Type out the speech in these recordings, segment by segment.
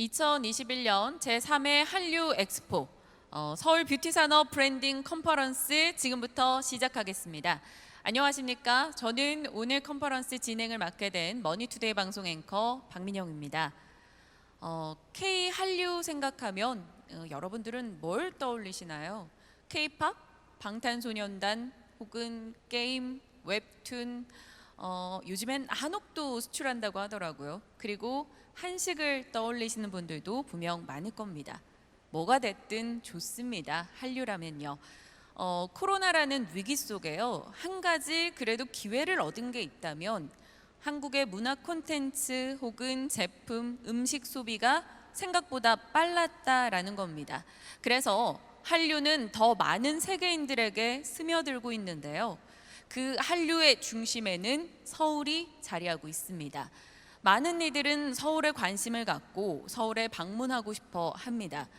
2021년 제3회 한류 엑스포 서울 뷰티 산업 브랜딩 컨퍼런스 지금부터 시작하겠습니다. 안녕하십니까? 저는 오늘 컨퍼런스 진행을 맡게 된 머니투데이 방송 앵커 박민영입니다. K 한류 생각하면 여러분들은 뭘 떠올리시나요? K-팝, 방탄소년단, 혹은 게임, 웹툰, 요즘엔 한옥도 수출한다고 하더라고요. 그리고 한식을 떠올리시는 분들도 분명 많을 겁니다. 뭐가 됐든 좋습니다. 한류라면요. 코로나라는 위기 속에요. 한 가지 그래도 기회를 얻은 게 있다면 한국의 문화 콘텐츠 혹은 제품, 음식 소비가 생각보다 빨랐다라는 겁니다. 그래서 한류는 더 많은 세계인들에게 스며들고 있는데요. 그 한류의 중심에는 서울이 자리하고 있습니다. 많은 이들은 서울에 관심을 갖고 서울에 방문하고 싶어 합니다.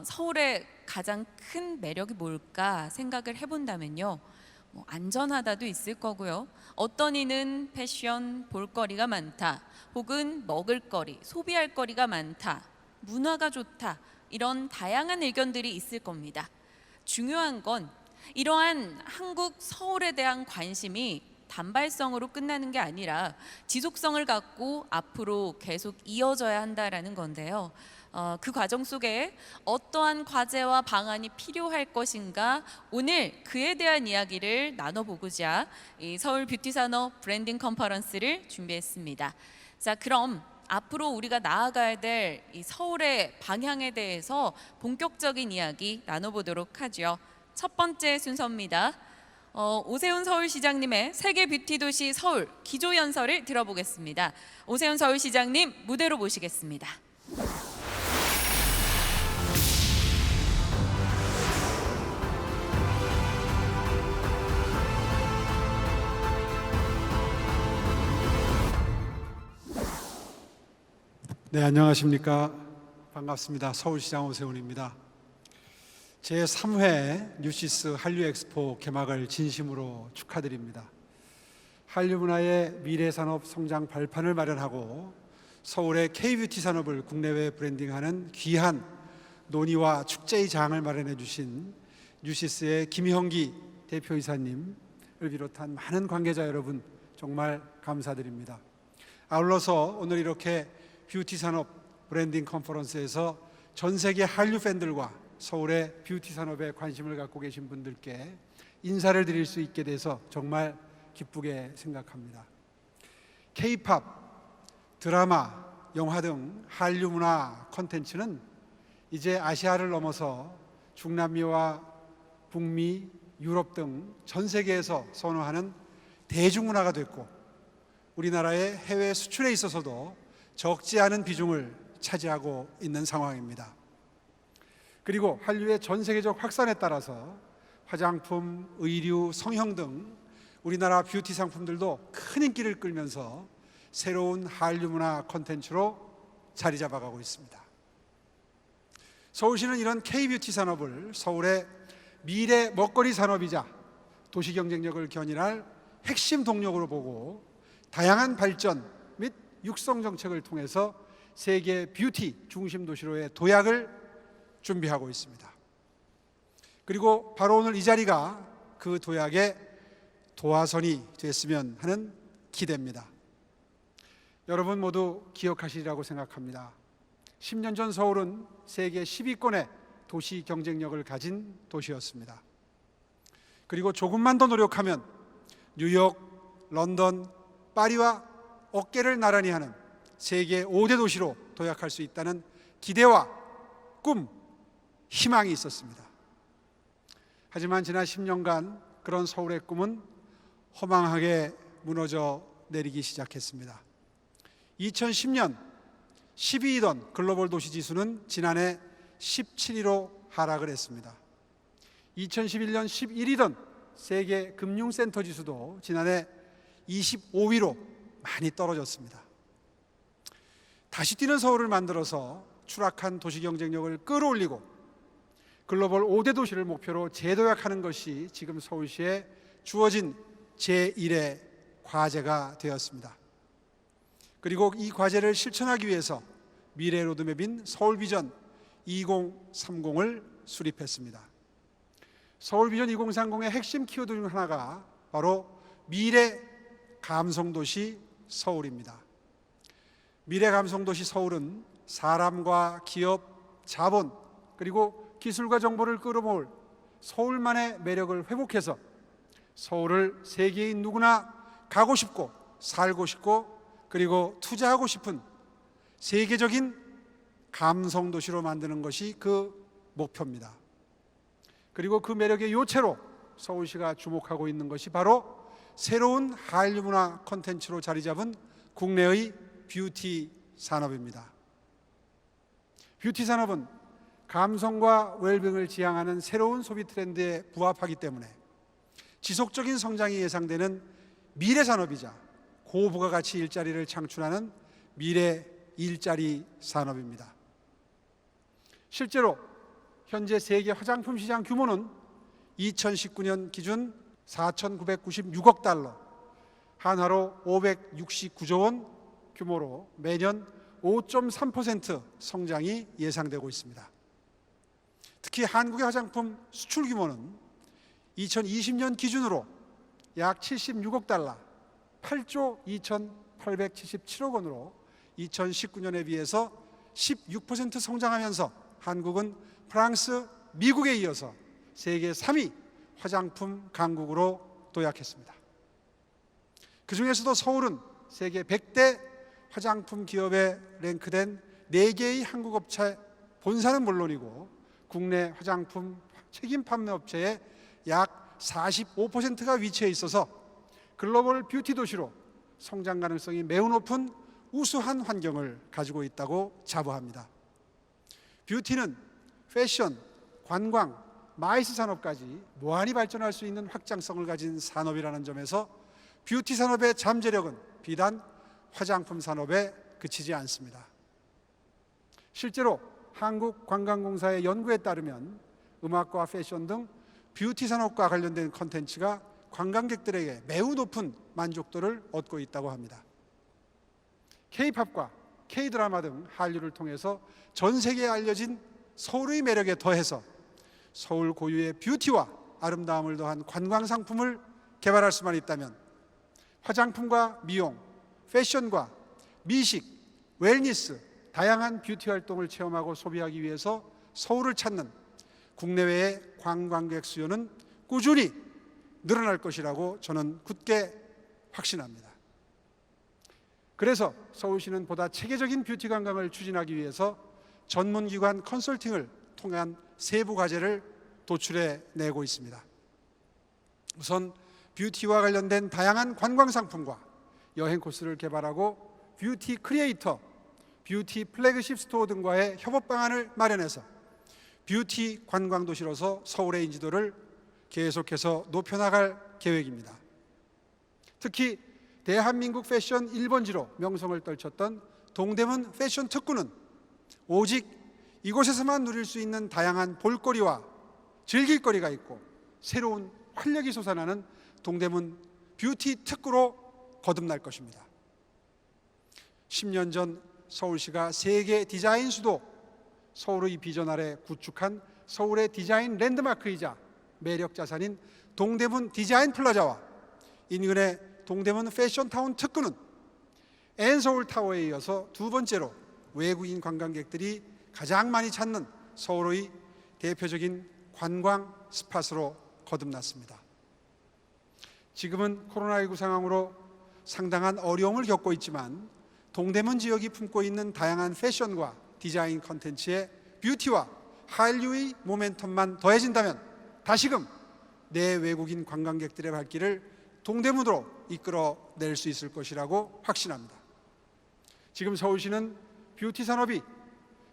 서울의 가장 큰 매력이 뭘까 생각을 해본다면요. 안전하다도 있을 거고요. 어떤 이는 패션, 볼거리가 많다. 혹은 먹을거리, 소비할 거리가 많다. 문화가 좋다. 이런 다양한 의견들이 있을 겁니다. 중요한 건 이러한 한국 서울에 대한 관심이 단발성으로 끝나는 게 아니라 지속성을 갖고 앞으로 계속 이어져야 한다라는 건데요. 그 과정 속에 어떠한 과제와 방안이 필요할 것인가, 오늘 그에 대한 이야기를 나눠보고자 이 서울 뷰티 산업 브랜딩 컨퍼런스를 준비했습니다. 자, 그럼 앞으로 우리가 나아가야 될 이 서울의 방향에 대해서 본격적인 이야기 나눠보도록 하죠. 첫 번째 순서입니다. 오세훈 서울시장님의 세계 뷰티 도시 서울 기조연설을 들어보겠습니다. 오세훈 서울시장님 무대로 모시겠습니다. 네, 안녕하십니까? 반갑습니다. 서울시장 오세훈입니다. 제3회 뉴시스 한류 엑스포 개막을 진심으로 축하드립니다. 한류 문화의 미래 산업 성장 발판을 마련하고 서울의 K-뷰티 산업을 국내외 브랜딩하는 귀한 논의와 축제의 장을 마련해 주신 뉴시스의 김형기 대표이사님을 비롯한 많은 관계자 여러분 정말 감사드립니다. 아울러서 오늘 이렇게 뷰티 산업 브랜딩 컨퍼런스에서 전 세계 한류 팬들과 서울의 뷰티 산업에 관심을 갖고 계신 분들께 인사를 드릴 수 있게 돼서 정말 기쁘게 생각합니다. K-팝, 드라마, 영화 등 한류 문화 콘텐츠는 이제 아시아를 넘어서 중남미와 북미, 유럽 등 전 세계에서 선호하는 대중문화가 됐고 우리나라의 해외 수출에 있어서도 적지 않은 비중을 차지하고 있는 상황입니다. 그리고 한류의 전 세계적 확산에 따라서 화장품, 의류, 성형 등 우리나라 뷰티 상품들도 큰 인기를 끌면서 새로운 한류 문화 콘텐츠로 자리 잡아가고 있습니다. 서울시는 이런 K-뷰티 산업을 서울의 미래 먹거리 산업이자 도시 경쟁력을 견인할 핵심 동력으로 보고 다양한 발전 및 육성 정책을 통해서 세계 뷰티 중심 도시로의 도약을 준비하고 있습니다. 그리고 바로 오늘 이 자리가 그 도약의 도화선이 됐으면 하는 기대입니다. 여러분 모두 기억하시리라고 생각합니다. 10년 전 서울은 세계 10위권의 도시 경쟁력을 가진 도시였습니다. 그리고 조금만 더 노력하면 뉴욕, 런던, 파리와 어깨를 나란히 하는 세계 5대 도시로 도약할 수 있다는 기대와 꿈, 희망이 있었습니다. 하지만 지난 10년간 그런 서울의 꿈은 허망하게 무너져 내리기 시작했습니다. 2010년 12위던 글로벌 도시 지수는 지난해 17위로 하락을 했습니다. 2011년 11위던 세계 금융센터 지수도 지난해 25위로 많이 떨어졌습니다. 다시 뛰는 서울을 만들어서 추락한 도시 경쟁력을 끌어올리고 글로벌 5대 도시를 목표로 재도약하는 것이 지금 서울시에 주어진 제1의 과제가 되었습니다. 그리고 이 과제를 실천하기 위해서 미래 로드맵인 서울비전 2030을 수립했습니다. 서울비전 2030의 핵심 키워드 중 하나가 바로 미래 감성도시 서울입니다. 미래 감성도시 서울은 사람과 기업, 자본, 그리고 기술과 정보를 끌어모을 서울만의 매력을 회복해서 서울을 세계인 누구나 가고 싶고 살고 싶고 그리고 투자하고 싶은 세계적인 감성도시로 만드는 것이 그 목표입니다. 그리고 그 매력의 요체로 서울시가 주목하고 있는 것이 바로 새로운 한류 문화 콘텐츠로 자리 잡은 국내의 뷰티 산업입니다. 뷰티 산업은 감성과 웰빙을 지향하는 새로운 소비 트렌드에 부합하기 때문에 지속적인 성장이 예상되는 미래 산업이자 고부가가치 일자리를 창출하는 미래 일자리 산업입니다. 실제로 현재 세계 화장품 시장 규모는 2019년 기준 4,996억 달러, 한화로 569조 원 규모로 매년 5.3% 성장이 예상되고 있습니다. 특히 한국의 화장품 수출 규모는 2020년 기준으로 약 76억 달러, 8조 2,877억 원으로 2019년에 비해서 16% 성장하면서 한국은 프랑스, 미국에 이어서 세계 3위 화장품 강국으로 도약했습니다. 그 중에서도 서울은 세계 100대 화장품 기업에 랭크된 4개의 한국 업체 본사는 물론이고 국내 화장품 책임 판매 업체의 약 45%가 위치해 있어서 글로벌 뷰티 도시로 성장 가능성이 매우 높은 우수한 환경을 가지고 있다고 자부합니다. 뷰티는 패션, 관광, 마이스 산업까지 무한히 발전할 수 있는 확장성을 가진 산업이라는 점에서 뷰티 산업의 잠재력은 비단 화장품 산업에 그치지 않습니다. 실제로 한국관광공사의 연구에 따르면 음악과 패션 등 뷰티 산업과 관련된 콘텐츠가 관광객들에게 매우 높은 만족도를 얻고 있다고 합니다. K-팝과 K-드라마 등 한류를 통해서 전 세계에 알려진 서울의 매력에 더해서 서울 고유의 뷰티와 아름다움을 더한 관광 상품을 개발할 수만 있다면 화장품과 미용, 패션과 미식, 웰니스, 다양한 뷰티 활동을 체험하고 소비하기 위해서 서울을 찾는 국내외의 관광객 수요는 꾸준히 늘어날 것이라고 저는 굳게 확신합니다. 그래서 서울시는 보다 체계적인 뷰티 관광을 추진하기 위해서 전문기관 컨설팅을 통한 세부 과제를 도출해 내고 있습니다. 우선 뷰티와 관련된 다양한 관광 상품과 여행 코스를 개발하고 뷰티 크리에이터, 뷰티 플래그십 스토어 등과의 협업 방안을 마련해서 뷰티 관광 도시로서 서울의 인지도를 계속해서 높여나갈 계획입니다. 특히 대한민국 패션 1번지로 명성을 떨쳤던 동대문 패션 특구는 오직 이곳에서만 누릴 수 있는 다양한 볼거리와 즐길거리가 있고 새로운 활력이 솟아나는 동대문 뷰티 특구로 거듭날 것입니다. 10년 전 서울시가 세계 디자인 수도 서울의 비전 아래 구축한 서울의 디자인 랜드마크이자 매력 자산인 동대문 디자인 플라자와 인근의 동대문 패션타운 특구는 N서울타워에 이어서 두 번째로 외국인 관광객들이 가장 많이 찾는 서울의 대표적인 관광 스팟으로 거듭났습니다. 지금은 코로나19 상황으로 상당한 어려움을 겪고 있지만 동대문 지역이 품고 있는 다양한 패션과 디자인 컨텐츠의 뷰티와 한류의 모멘텀만 더해진다면 다시금 내 외국인 관광객들의 발길을 동대문으로 이끌어낼 수 있을 것이라고 확신합니다. 지금 서울시는 뷰티 산업이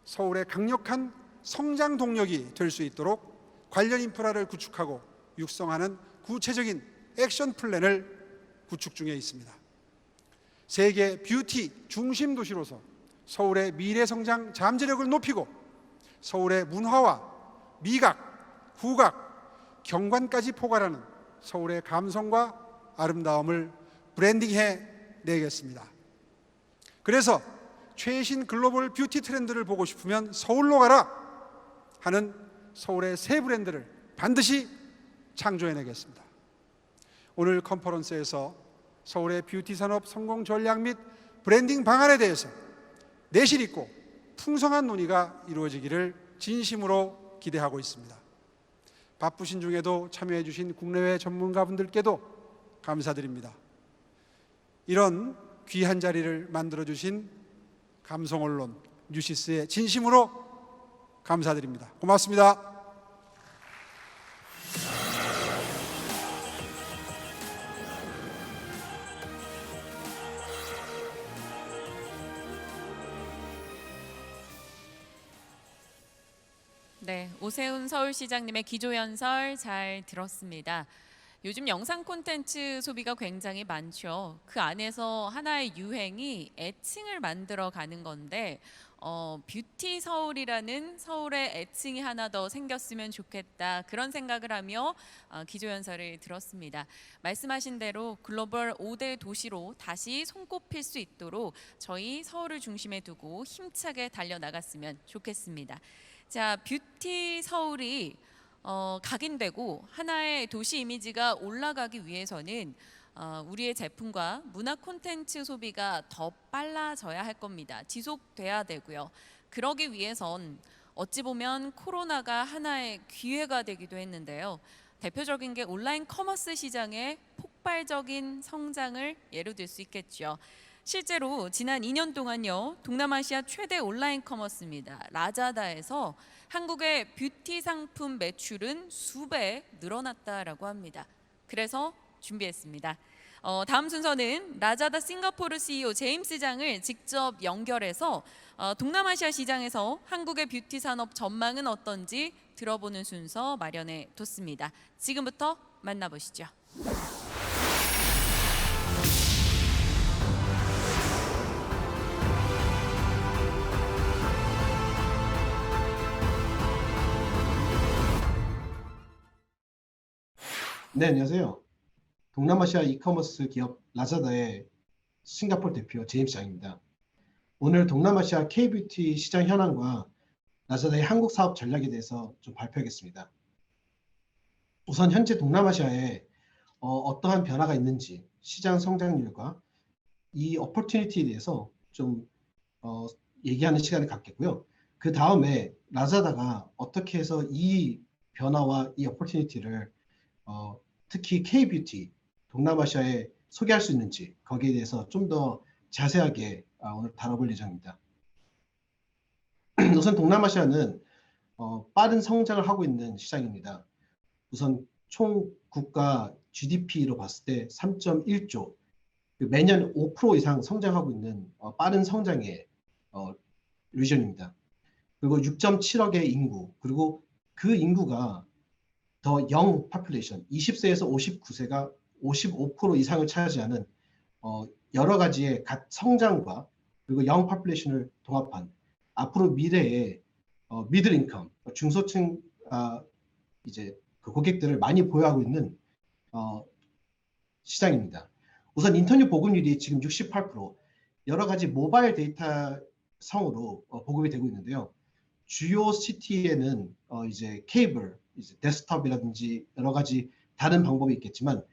서울의 강력한 성장 동력이 될 수 있도록 관련 인프라를 구축하고 육성하는 구체적인 액션 플랜을 구축 중에 있습니다. 세계 뷰티 중심 도시로서 서울의 미래 성장 잠재력을 높이고 서울의 문화와 미각, 후각, 경관까지 포괄하는 서울의 감성과 아름다움을 브랜딩해 내겠습니다. 그래서 최신 글로벌 뷰티 트렌드를 보고 싶으면 서울로 가라 하는 서울의 새 브랜드를 반드시 창조해내겠습니다. 오늘 컨퍼런스에서 서울의 뷰티 산업 성공 전략 및 브랜딩 방안에 대해서 내실 있고 풍성한 논의가 이루어지기를 진심으로 기대하고 있습니다. 바쁘신 중에도 참여해 주신 국내외 전문가분들께도 감사드립니다. 이런 귀한 자리를 만들어 주신 감성언론 뉴시스에 진심으로 감사드립니다. 고맙습니다. 네, 오세훈 서울시장님의 기조연설 잘 들었습니다. 요즘 영상 콘텐츠 소비가 굉장히 많죠. 그 안에서 하나의 유행이 애칭을 만들어 가는 건데 뷰티 서울이라는 서울의 애칭이 하나 더 생겼으면 좋겠다, 그런 생각을 하며 기조연설을 들었습니다. 말씀하신 대로 글로벌 5대 도시로 다시 손꼽힐 수 있도록 저희 서울을 중심에 두고 힘차게 달려나갔으면 좋겠습니다. 자, 뷰티 서울이 각인되고 하나의 도시 이미지가 올라가기 위해서는 우리의 제품과 문화 콘텐츠 소비가 더 빨라져야 할 겁니다. 지속돼야 되고요. 그러기 위해선 어찌 보면 코로나가 하나의 기회가 되기도 했는데요. 대표적인 게 온라인 커머스 시장의 폭발적인 성장을 예로 들 수 있겠죠. 실제로 지난 2년 동안요, 동남아시아 최대 온라인 커머스입니다. 라자다에서 한국의 뷰티 상품 매출은 수배 늘어났다라고 합니다. 그래서 준비했습니다. 다음 순서는 라자다 싱가포르 CEO 제임스 장을 직접 연결해서 동남아시아 시장에서 한국의 뷰티 산업 전망은 어떤지 들어보는 순서 마련해 뒀습니다. 지금부터 만나보시죠. 네, 안녕하세요. 동남아시아 이커머스 기업 라자다의 싱가포르 대표 제임스 장입니다. 오늘 동남아시아 K-뷰티 시장 현황과 라자다의 한국 사업 전략에 대해서 좀 발표하겠습니다. 우선 현재 동남아시아에 어떠한 변화가 있는지, 시장 성장률과 이 어퍼튜니티에 대해서 좀 얘기하는 시간을 갖겠고요. 그 다음에 라자다가 어떻게 해서 이 변화와 이 어퍼튜니티를 특히 K-뷰티 동남아시아에 소개할 수 있는지, 거기에 대해서 좀 더 자세하게 오늘 다뤄볼 예정입니다. 우선 동남아시아는 빠른 성장을 하고 있는 시장입니다. 우선 총 국가 GDP로 봤을 때 3.1조, 매년 5% 이상 성장하고 있는 빠른 성장의 리전입니다. 그리고 6.7억의 인구, 그리고 그 인구가 더 영 파퓰레이션, 20세에서 59세가 55% 이상을 차지하는 여러 가지의 성장과 그리고 영 파퓰레이션을 동합한 앞으로 미래의 미들 인컴, 중소층 이제 그 고객들을 많이 보유하고 있는 시장입니다. 우선 인터넷 보급률이 지금 68%, 여러 가지 모바일 데이터 성으로 보급이 되고 있는데요. 주요 시티에는 이제 케이블, 이제 데스크톱이라든지 여러 가지 다른 방법이 있겠지만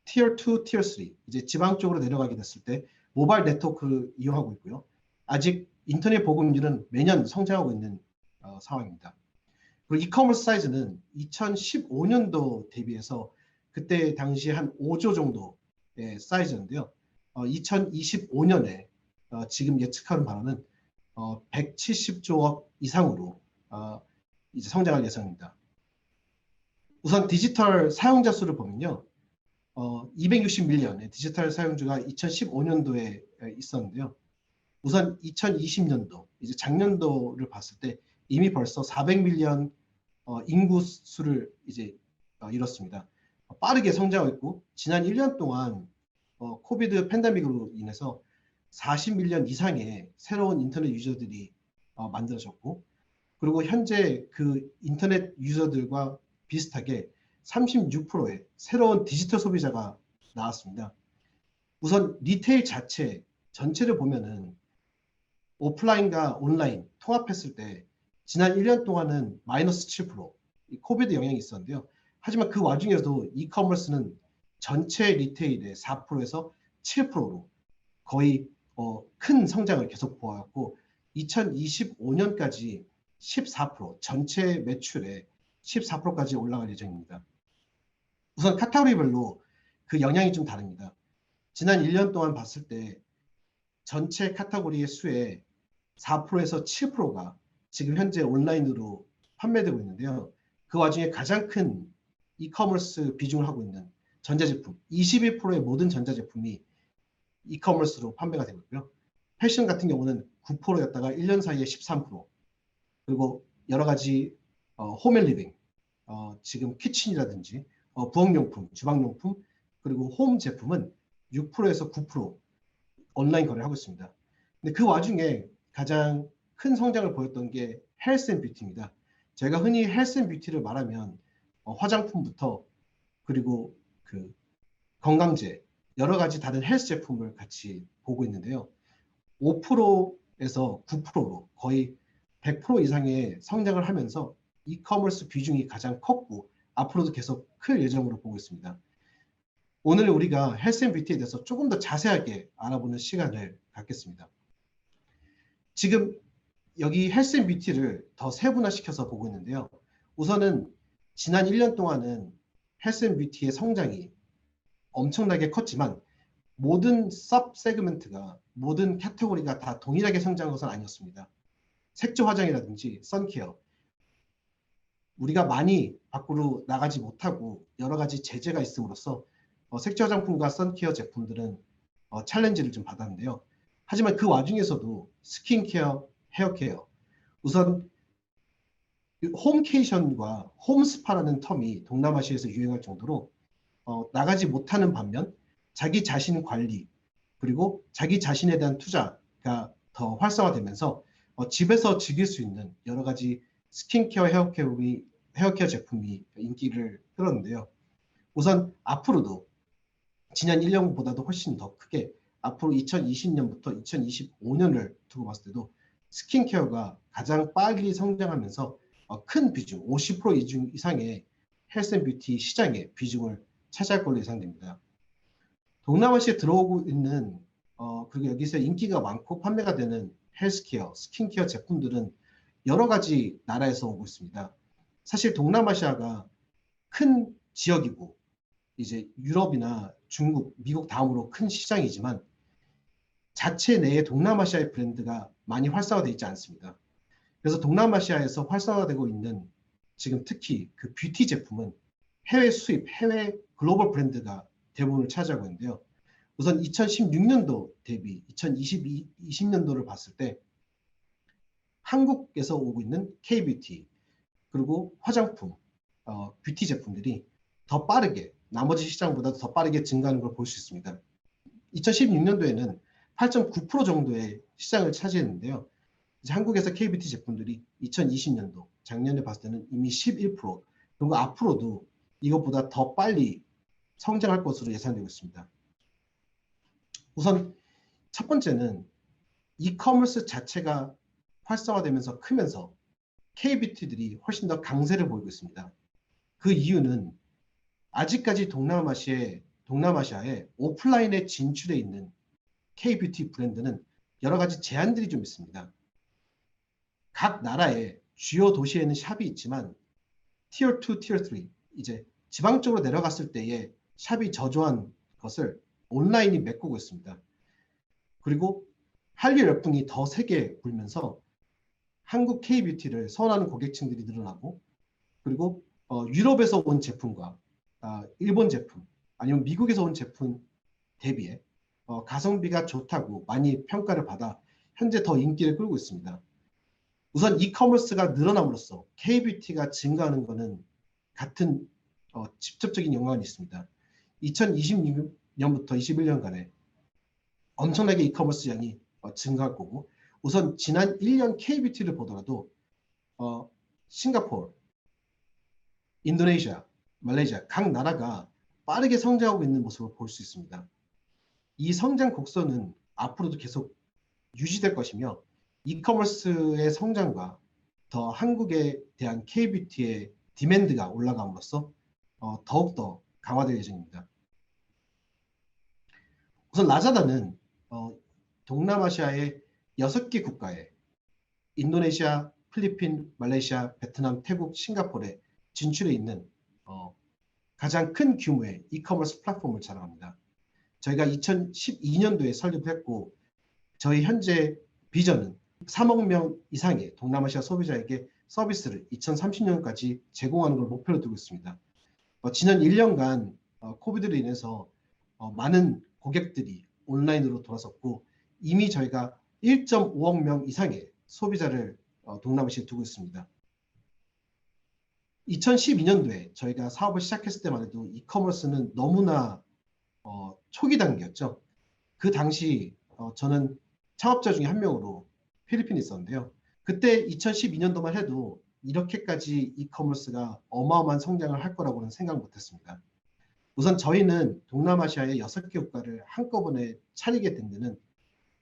티어 2, 티어 3, 이제 지방 쪽으로 내려가게 됐을 때 모바일 네트워크를 이용하고 있고요. 아직 인터넷 보급률은 매년 성장하고 있는 상황입니다. 그리고 이커머스 사이즈는 2015년도 대비해서 그때 당시에 한 5조 정도의 사이즈인데요. 2025년에 지금 예측하는 바로는 170조억 이상으로 이제 성장할 예정입니다. 우선 디지털 사용자 수를 보면요. 260밀리언의 디지털 사용자가 2015년도에 있었는데요. 우선 2020년도, 이제 작년도를 봤을 때 이미 벌써 400밀리언 인구 수를 이제 이뤘습니다. 빠르게 성장하고 있고, 지난 1년 동안 코비드 팬데믹으로 인해서 40밀리언 이상의 새로운 인터넷 유저들이 만들어졌고, 그리고 현재 그 인터넷 유저들과 비슷하게 36%의 새로운 디지털 소비자가 나왔습니다. 우선 리테일 자체 전체를 보면은 오프라인과 온라인 통합했을 때 지난 1년 동안은 마이너스 7%, 이 코비드 영향이 있었는데요. 하지만 그 와중에도 이커머스는 전체 리테일의 4%에서 7%로 거의 큰 성장을 계속 보았고 2025년까지 14%, 전체 매출의 14%까지 올라갈 예정입니다. 우선 카테고리별로 그 영향이 좀 다릅니다. 지난 1년 동안 봤을 때 전체 카테고리의 수의 4%에서 7%가 지금 현재 온라인으로 판매되고 있는데요. 그 와중에 가장 큰 이커머스 비중을 하고 있는 전자제품, 21%의 모든 전자제품이 이커머스로 판매가 되고 있고요. 패션 같은 경우는 9%였다가 1년 사이에 13%, 그리고 여러 가지 홈앤리빙, 지금 키친이라든지 부엌용품, 주방용품, 그리고 홈 제품은 6%에서 9% 온라인 거래를 하고 있습니다. 근데 그 와중에 가장 큰 성장을 보였던 게 헬스 앤 뷰티입니다. 저희가 흔히 헬스 앤 뷰티를 말하면 화장품부터 그리고 그 건강제, 여러 가지 다른 헬스 제품을 같이 보고 있는데요. 5%에서 9%로 거의 100% 이상의 성장을 하면서 이커머스 비중이 가장 컸고 앞으로도 계속 클 예정으로 보고 있습니다. 오늘 우리가 헬스 앤 뷰티에 대해서 조금 더 자세하게 알아보는 시간을 갖겠습니다. 지금 여기 헬스 앤 뷰티를 더 세분화시켜서 보고 있는데요. 우선은 지난 1년 동안은 헬스 앤 뷰티의 성장이 엄청나게 컸지만 모든 섭 세그먼트가, 모든 카테고리가 다 동일하게 성장한 것은 아니었습니다. 색조 화장이라든지 선케어, 우리가 많이 밖으로 나가지 못하고 여러 가지 제재가 있음으로써 색조 화장품과 선케어 제품들은 챌린지를 좀 받았는데요. 하지만 그 와중에서도 스킨케어, 헤어케어, 우선 홈케이션과 홈스파라는 텀이 동남아시아에서 유행할 정도로 나가지 못하는 반면 자기 자신 관리 그리고 자기 자신에 대한 투자가 더 활성화되면서 집에서 즐길 수 있는 여러 가지 스킨케어, 헤어케어 제품이 인기를 끌었는데요. 우선 앞으로도 지난 1년보다도 훨씬 더 크게 앞으로 2020년부터 2025년을 두고 봤을 때도 스킨케어가 가장 빨리 성장하면서 큰 비중, 50% 이상의 헬스 앤 뷰티 시장의 비중을 차지할 걸로 예상됩니다. 동남아시아에 들어오고 있는 그리고 여기서 인기가 많고 판매가 되는 헬스케어, 스킨케어 제품들은 여러 가지 나라에서 오고 있습니다. 사실 동남아시아가 큰 지역이고 이제 유럽이나 중국, 미국 다음으로 큰 시장이지만 자체 내에 동남아시아의 브랜드가 많이 활성화되어 있지 않습니다. 그래서 동남아시아에서 활성화되고 있는 지금 특히 그 뷰티 제품은 해외 수입, 해외 글로벌 브랜드가 대부분을 차지하고 있는데요. 우선 2016년도 대비 2020년도를 봤을 때 한국에서 오고 있는 K-뷰티 그리고 화장품, 뷰티 제품들이 더 빠르게 나머지 시장보다 더 빠르게 증가하는 걸 볼 수 있습니다. 2016년도에는 8.9% 정도의 시장을 차지했는데요. 이제 한국에서 K-뷰티 제품들이 2020년도 작년에 봤을 때는 이미 11%, 그리고 앞으로도 이것보다 더 빨리 성장할 것으로 예상되고 있습니다. 우선 첫 번째는 이커머스 자체가 활성화되면서 크면서 K-뷰티들이 훨씬 더 강세를 보이고 있습니다. 그 이유는 아직까지 동남아시아에 오프라인에 진출해 있는 K-뷰티 브랜드는 여러 가지 제한들이 좀 있습니다. 각 나라의 주요 도시에는 샵이 있지만 티어 2, 티어 3, 이제 지방 쪽으로 내려갔을 때에 샵이 저조한 것을 온라인이 메꾸고 있습니다. 그리고 한류 열풍이 더 세게 불면서 한국 K-뷰티를 선호하는 고객층들이 늘어나고 그리고 유럽에서 온 제품과 일본 제품 아니면 미국에서 온 제품 대비해 가성비가 좋다고 많이 평가를 받아 현재 더 인기를 끌고 있습니다. 우선 이커머스가 늘어남으로써 K-뷰티가 증가하는 것은 같은 직접적인 연관이 있습니다. 2020년부터 21년간에 엄청나게 이커머스 양이 증가할 거고 우선 지난 1년 K-뷰티를 보더라도 싱가포르, 인도네시아, 말레이시아 각 나라가 빠르게 성장하고 있는 모습을 볼 수 있습니다. 이 성장 곡선은 앞으로도 계속 유지될 것이며 이커머스의 성장과 더 한국에 대한 K뷰티의 디맨드가 올라감으로써 더욱더 강화될 예정입니다. 우선 라자다는 동남아시아의 6개 국가에 인도네시아, 필리핀, 말레이시아, 베트남, 태국, 싱가포르에 진출해 있는 가장 큰 규모의 이커머스 플랫폼을 자랑합니다. 저희가 2012년도에 설립했고 저희 현재 비전은 3억 명 이상의 동남아시아 소비자에게 서비스를 2030년까지 제공하는 걸 목표로 두고 있습니다. 지난 1년간 코비드로 인해서 많은 고객들이 온라인으로 돌아섰고 이미 저희가 1.5억 명 이상의 소비자를 동남아시아에 두고 있습니다. 2012년도에 저희가 사업을 시작했을 때만 해도 이커머스는 너무나 초기 단계였죠. 그 당시 저는 창업자 중에 한 명으로 필리핀에 있었는데요. 그때 2012년도만 해도 이렇게까지 이커머스가 어마어마한 성장을 할 거라고는 생각 못했습니다. 우선 저희는 동남아시아의 6개 국가를 한꺼번에 차리게 된 데는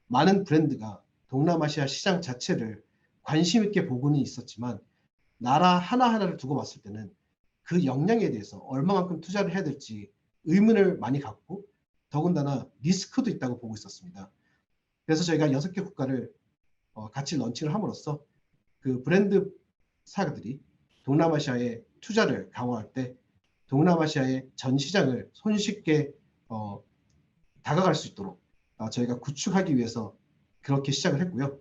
많은 브랜드가 동남아시아 시장 자체를 관심 있게 보고는 있었지만 나라 하나하나를 두고 봤을 때는 그 역량에 대해서 얼마만큼 투자를 해야 될지 의문을 많이 갖고 더군다나 리스크도 있다고 보고 있었습니다. 그래서 저희가 6개 국가를 같이 런칭을 함으로써 그 브랜드사들이 동남아시아에 투자를 강화할 때 동남아시아의 전 시장을 손쉽게 다가갈 수 있도록 저희가 구축하기 위해서 그렇게 시작을 했고요.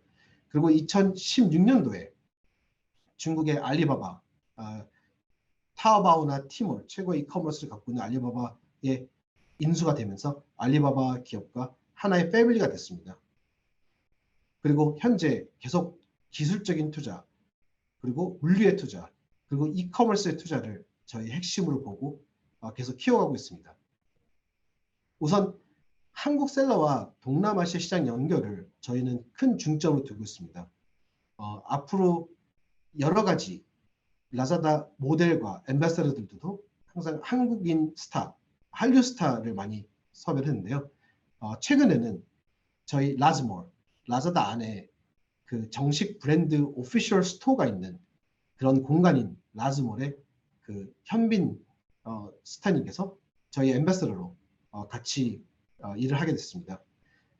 그리고 2016년도에 중국의 알리바바, 타오바오나 티몰 최고의 이커머스를 갖고 있는 알리바바의 인수가 되면서 알리바바 기업과 하나의 패밀리가 됐습니다. 그리고 현재 계속 기술적인 투자, 그리고 물류의 투자, 그리고 이커머스의 투자를 저희 핵심으로 보고 계속 키워가고 있습니다. 우선 한국 셀러와 동남아시아 시장 연결을 저희는 큰 중점으로 두고 있습니다. 앞으로 여러 가지 라자다 모델과 앰바서더들도 항상 한국인 스타, 한류 스타를 많이 섭외를 했는데요. 최근에는 저희 라즈몰, 라자다 안에 그 정식 브랜드 오피셜 스토어가 있는 그런 공간인 라즈몰의 그 현빈 스타님께서 저희 앰바서더로 같이 일을 하게 됐습니다.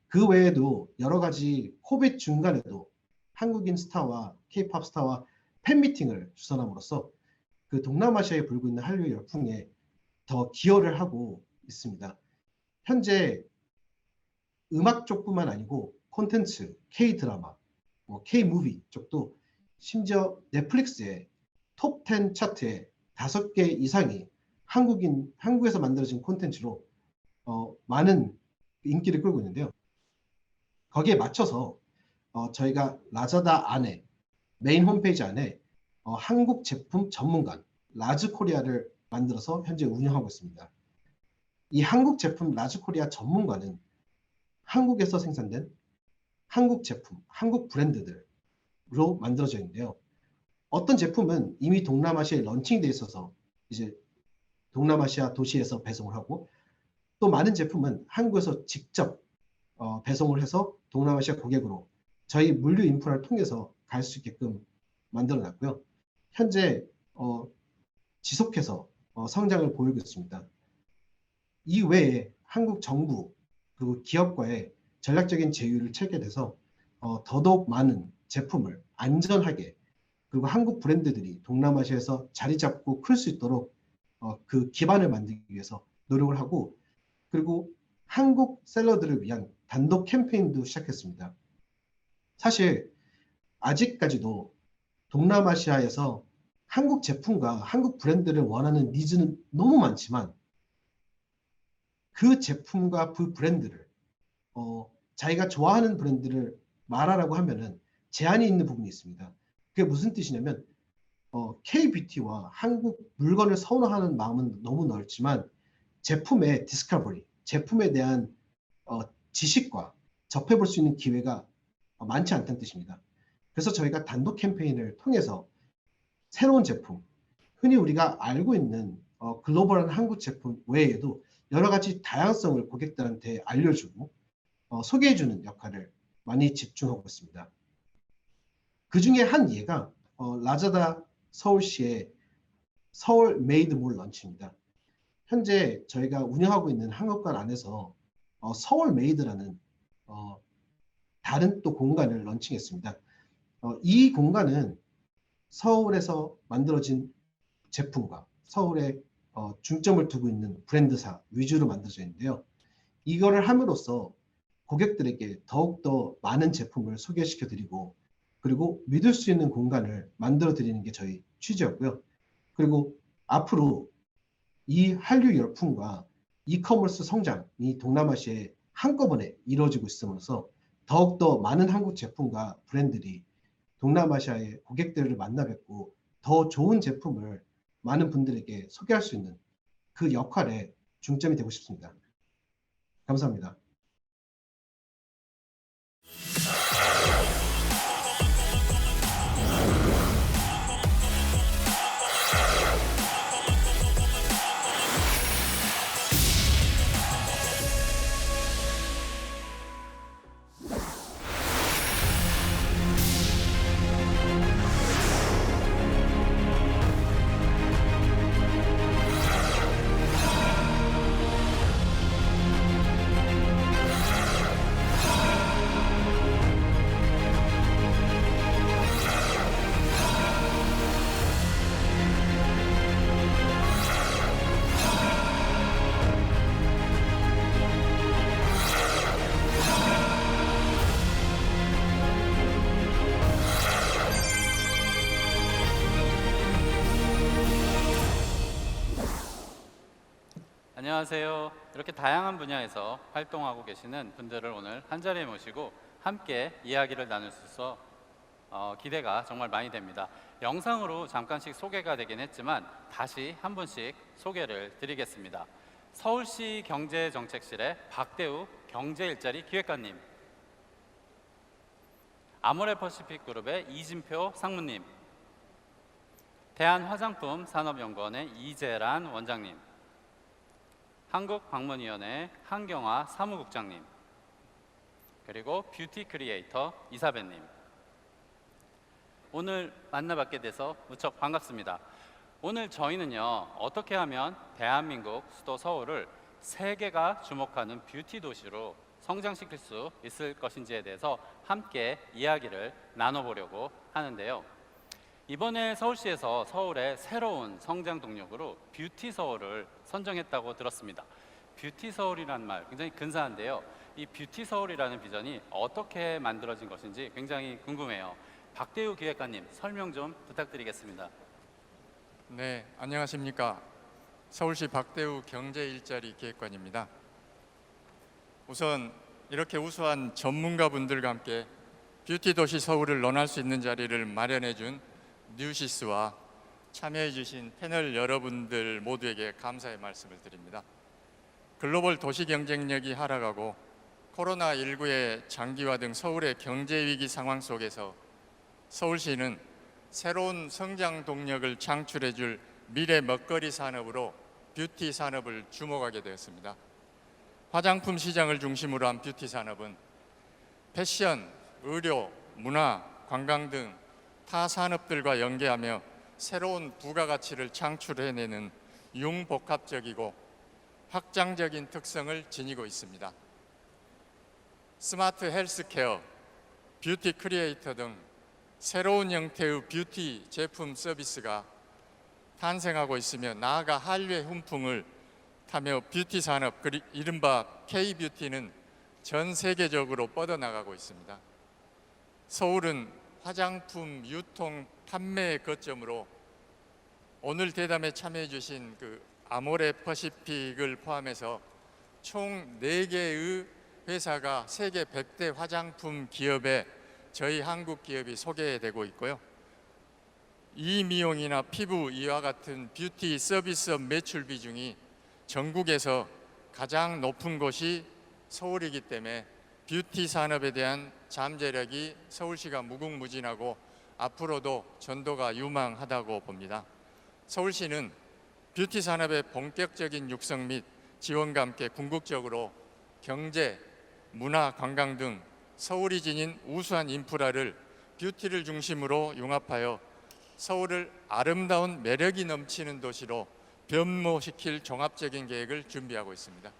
그 외에도 여러 가지 코비드 중간에도 한국인 스타와 K-팝 스타와 팬미팅을 주선함으로써 그 동남아시아에 불고 있는 한류 열풍에 더 기여를 하고 있습니다. 현재 음악 쪽뿐만 아니고 콘텐츠, K-드라마, K-무비 쪽도 심지어 넷플릭스의 톱 10 차트에 5개 이상이 한국에서 만들어진 콘텐츠로 많은 인기를 끌고 있는데요. 거기에 맞춰서 저희가 라자다 안에 메인 홈페이지 안에 한국 제품 전문관 라즈코리아를 만들어서 현재 운영하고 있습니다. 이 한국 제품 라즈코리아 전문관은 한국에서 생산된 한국 제품, 한국 브랜드들로 만들어져 있는데요. 어떤 제품은 이미 동남아시아에 런칭돼 있어서 이제 동남아시아 도시에서 배송을 하고 또 많은 제품은 한국에서 직접 배송을 해서 동남아시아 고객으로 저희 물류 인프라를 통해서 갈 수 있게끔 만들어놨고요. 현재 지속해서 성장을 보이고 있습니다. 이 외에 한국 정부 그리고 기업과의 전략적인 제휴를 체결해서 더더욱 많은 제품을 안전하게 그리고 한국 브랜드들이 동남아시아에서 자리 잡고 클 수 있도록 그 기반을 만들기 위해서 노력을 하고 그리고 한국 셀러들을 위한 단독 캠페인도 시작했습니다. 사실 아직까지도 동남아시아에서 한국 제품과 한국 브랜드를 원하는 니즈는 너무 많지만 그 제품과 그 브랜드를 자기가 좋아하는 브랜드를 말하라고 하면은 제한이 있는 부분이 있습니다. 그게 무슨 뜻이냐면 K-뷰티와 한국 물건을 선호하는 마음은 너무 넓지만 제품의 디스커버리, 제품에 대한 지식과 접해볼 수 있는 기회가 많지 않다는 뜻입니다. 그래서 저희가 단독 캠페인을 통해서 새로운 제품, 흔히 우리가 알고 있는 글로벌한 한국 제품 외에도 여러 가지 다양성을 고객들한테 알려주고 소개해주는 역할을 많이 집중하고 있습니다. 그 중에 한 예가 라자다 서울시의 서울 메이드몰 런치입니다. 현재 저희가 운영하고 있는 한국관 안에서 서울 메이드라는 다른 또 공간을 런칭했습니다. 이 공간은 서울에서 만들어진 제품과 서울에 중점을 두고 있는 브랜드사 위주로 만들어져 있는데요. 이거를 함으로써 고객들에게 더욱더 많은 제품을 소개시켜 드리고 그리고 믿을 수 있는 공간을 만들어 드리는 게 저희 취지였고요. 그리고 앞으로 이 한류 열풍과 이커머스 성장이 동남아시아에 한꺼번에 이루어지고 있으면서 더욱더 많은 한국 제품과 브랜드들이 동남아시아의 고객들을 만나 뵙고 더 좋은 제품을 많은 분들에게 소개할 수 있는 그 역할에 중점이 되고 싶습니다. 감사합니다. 안녕하세요. 이렇게 다양한 분야에서 활동하고 계시는 분들을 오늘 한자리에 모시고 함께 이야기를 나눌 수 있어 기대가 정말 많이 됩니다. 영상으로 잠깐씩 소개가 되긴 했지만 다시 한 분씩 소개를 드리겠습니다. 서울시 경제정책실의 박대우 경제일자리 기획관님, 아모레퍼시픽그룹의 이진표 상무님, 대한화장품산업연구원의 이재란 원장님, 한국방문위원회 한경화 사무국장님, 그리고 뷰티 크리에이터 이사배님, 오늘 만나뵙게 돼서 무척 반갑습니다. 오늘 저희는요, 어떻게 하면 대한민국 수도 서울을 세계가 주목하는 뷰티 도시로 성장시킬 수 있을 것인지에 대해서 함께 이야기를 나눠보려고 하는데요. 이번에 서울시에서 서울의 새로운 성장 동력으로 뷰티 서울을 선정했다고 들었습니다. 뷰티 서울이라는 말 굉장히 근사한데요. 이 뷰티 서울이라는 비전이 어떻게 만들어진 것인지 굉장히 궁금해요. 박대우 기획관님, 설명 좀 부탁드리겠습니다. 네, 안녕하십니까. 서울시 박대우 경제일자리 기획관입니다. 우선 이렇게 우수한 전문가분들과 함께 뷰티 도시 서울을 논할 수 있는 자리를 마련해 준 뉴시스와 참여해 주신 패널 여러분들 모두에게 감사의 말씀을 드립니다. 글로벌 도시 경쟁력이 하락하고 코로나19의 장기화 등 서울의 경제 위기 상황 속에서 서울시는 새로운 성장 동력을 창출해 줄 미래 먹거리 산업으로 뷰티 산업을 주목하게 되었습니다. 화장품 시장을 중심으로 한 뷰티 산업은 패션, 의료, 문화, 관광 등 타 산업들과 연계하며 새로운 부가가치를 창출해내는 융복합적이고 확장적인 특성을 지니고 있습니다. 스마트 헬스케어, 뷰티 크리에이터 등 새로운 형태의 뷰티 제품 서비스가 탄생하고 있으며 나아가 한류의 훈풍을 타며 뷰티 산업, 이른바 K-뷰티는 전 세계적으로 뻗어나가고 있습니다. 서울은 화장품 유통 판매의 거점으로 오늘 대담에 참여해 주신 아모레 퍼시픽을 포함해서 총 4개의 회사가 세계 100대 화장품 기업에 저희 한국 기업이 소개되고 있고요. 이미용이나 피부 이와 같은 뷰티 서비스업 매출 비중이 전국에서 가장 높은 곳이 서울이기 때문에 뷰티 산업에 대한 잠재력이 서울시가 무궁무진하고 앞으로도 전도가 유망하다고 봅니다. 서울시는 뷰티 산업의 본격적인 육성 및 지원과 함께 궁극적으로 경제, 문화, 관광 등 서울이 지닌 우수한 인프라를 뷰티를 중심으로 융합하여 서울을 아름다운 매력이 넘치는 도시로 변모시킬 종합적인 계획을 준비하고 있습니다.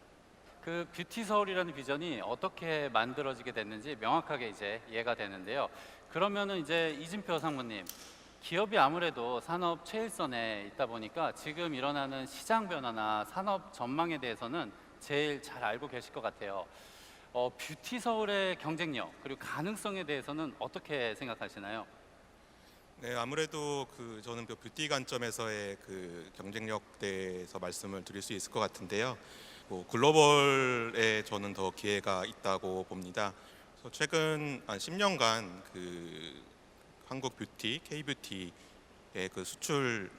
그 뷰티 서울이라는 비전이 어떻게 만들어지게 됐는지 명확하게 이제 이해가 되는데요. 그러면은 이제 이진표 상무님, 기업이 아무래도 산업 최일선에 있다 보니까 지금 일어나는 시장 변화나 산업 전망에 대해서는 제일 잘 알고 계실 것 같아요. 뷰티 서울의 경쟁력 그리고 가능성에 대해서는 어떻게 생각하시나요? 네, 아무래도 저는 그 뷰티 관점에서의 그 경쟁력 대해서 말씀을 드릴 수 있을 것 같은데요. 글로벌에 저는 더 기회가 있다고 봅니다. 그래서 최근 한 10년간 그 한국 뷰티, K-뷰티의 그 수출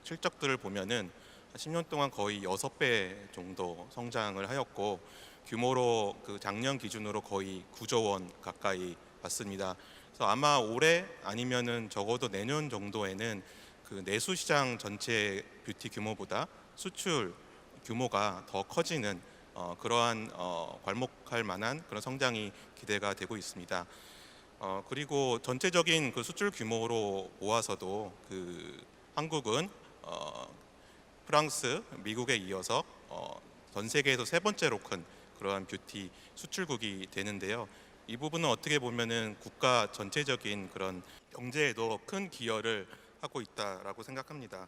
실적들을 보면은 10년 동안 거의 6배 정도 성장을 하였고 규모로 그 작년 기준으로 거의 9조 원 가까이 왔습니다. 그래서 아마 올해 아니면은 적어도 내년 정도에는 그 내수 시장 전체 뷰티 규모보다 수출 규모가 더 커지는 그러한 괄목할 만한 그런 성장이 기대가 되고 있습니다. 그리고 전체적인 그 수출 규모로 모아서도 그 한국은 프랑스, 미국에 이어서 전 세계에서 세 번째로 큰 그러한 뷰티 수출국이 되는데요. 이 부분은 어떻게 보면은 국가 전체적인 그런 경제에도 큰 기여를 하고 있다라고 생각합니다.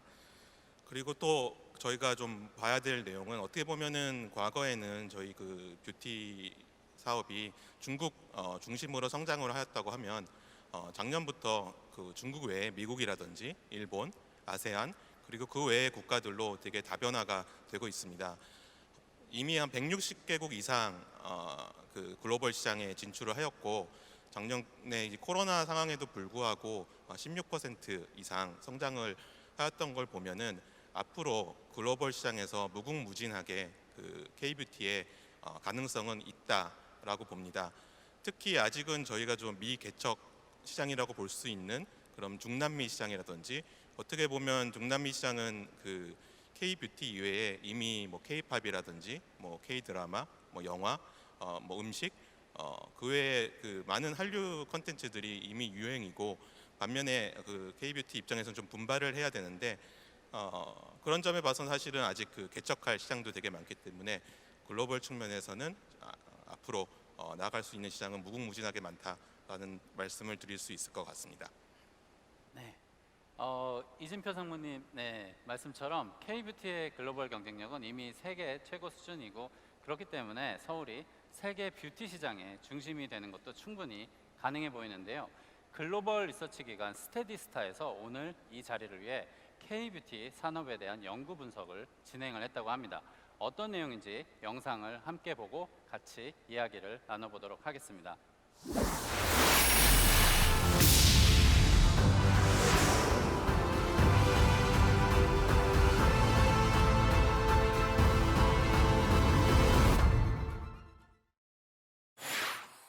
그리고 또 저희가 좀 봐야 될 내용은 어떻게 보면은 과거에는 저희 그 뷰티 사업이 중국 중심으로 성장을 하였다고 하면 작년부터 그 중국 외에 미국이라든지 일본, 아세안 그리고 그 외의 국가들로 되게 다변화가 되고 있습니다. 이미 한 160개국 이상 그 글로벌 시장에 진출을 하였고 작년에 이제 코로나 상황에도 불구하고 16% 이상 성장을 하였던 걸 보면은 앞으로 글로벌 시장에서 무궁무진하게 그 K-뷰티의 가능성은 있다라고 봅니다. 특히 아직은 저희가 좀 미개척 시장이라고 볼 수 있는 그런 중남미 시장이라든지 어떻게 보면 중남미 시장은 그 K-뷰티 이외에 이미 뭐 K-팝이라든지 뭐 K-드라마, 뭐 영화, 뭐 음식 그 외에 그 많은 한류 콘텐츠들이 이미 유행이고 반면에 그 K-뷰티 입장에서는 좀 분발을 해야 되는데 그런 점에 봐서는 사실은 아직 그 개척할 시장도 되게 많기 때문에 글로벌 측면에서는 앞으로 나아갈 수 있는 시장은 무궁무진하게 많다라는 말씀을 드릴 수 있을 것 같습니다. 네. 이진표 상무님 말씀처럼 K-뷰티의 글로벌 경쟁력은 이미 세계 최고 수준이고 그렇기 때문에 서울이 세계 뷰티 시장의 중심이 되는 것도 충분히 가능해 보이는데요. 글로벌 리서치 기관 스테디스타에서 오늘 이 자리를 위해 K-뷰티 산업에 대한 연구 분석을 진행을 했다고 합니다. 어떤 내용인지 영상을 함께 보고 같이 이야기를 나눠보도록 하겠습니다.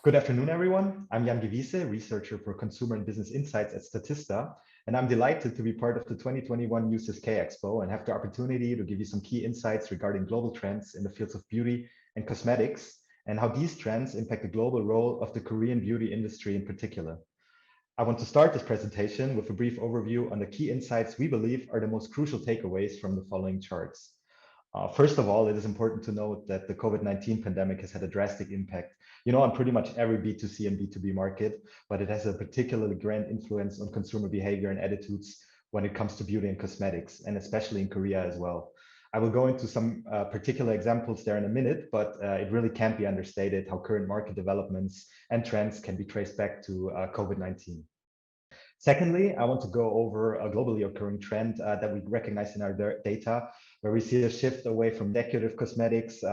Good afternoon, everyone. I'm Jan Gewiese, researcher for Consumer and Business Insights at Statista, and I'm delighted to be part of the 2021 USIS K Expo and have the opportunity to give you some key insights regarding global trends in the fields of beauty and cosmetics and how these trends impact the global role of the Korean beauty industry in particular. I want to start this presentation with a brief overview on the key insights we believe are the most crucial takeaways from the following charts. First of all, it is important to note that the COVID-19 pandemic has had a drastic impact, on pretty much every B2C and B2B market, but it has a particularly grand influence on consumer behavior and attitudes when it comes to beauty and cosmetics, and especially in Korea as well. I will go into some particular examples there in a minute, but it really can't be understated how current market developments and trends can be traced back to COVID-19. Secondly, I want to go over a globally occurring trend that we recognize in our data, where we see a shift away from decorative cosmetics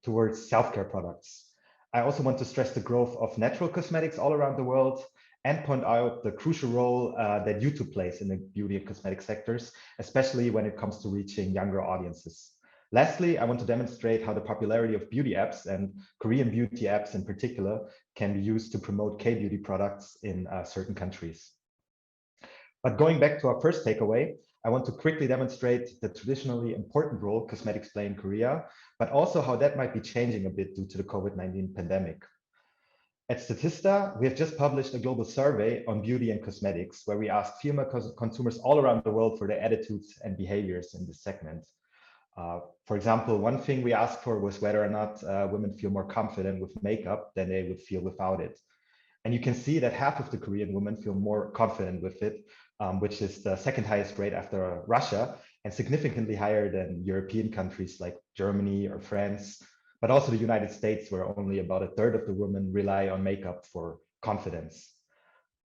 towards self-care products. I also want to stress the growth of natural cosmetics all around the world and point out the crucial role that YouTube plays in the beauty and cosmetic sectors, especially when it comes to reaching younger audiences. Lastly, I want to demonstrate how the popularity of beauty apps and Korean beauty apps in particular can be used to promote K-beauty products in certain countries. But going back to our first takeaway, I want to quickly demonstrate the traditionally important role cosmetics play in Korea, but also how that might be changing a bit due to the COVID-19 pandemic. At Statista, we have just published a global survey on beauty and cosmetics, where we asked female consumers all around the world for their attitudes and behaviors in this segment. For example, one thing we asked for was whether or not women feel more confident with makeup than they would feel without it. And you can see that half of the Korean women feel more confident with it, which is the second highest rate after Russia, and significantly higher than European countries like Germany or France, but also the United States, where only about a third of the women rely on makeup for confidence.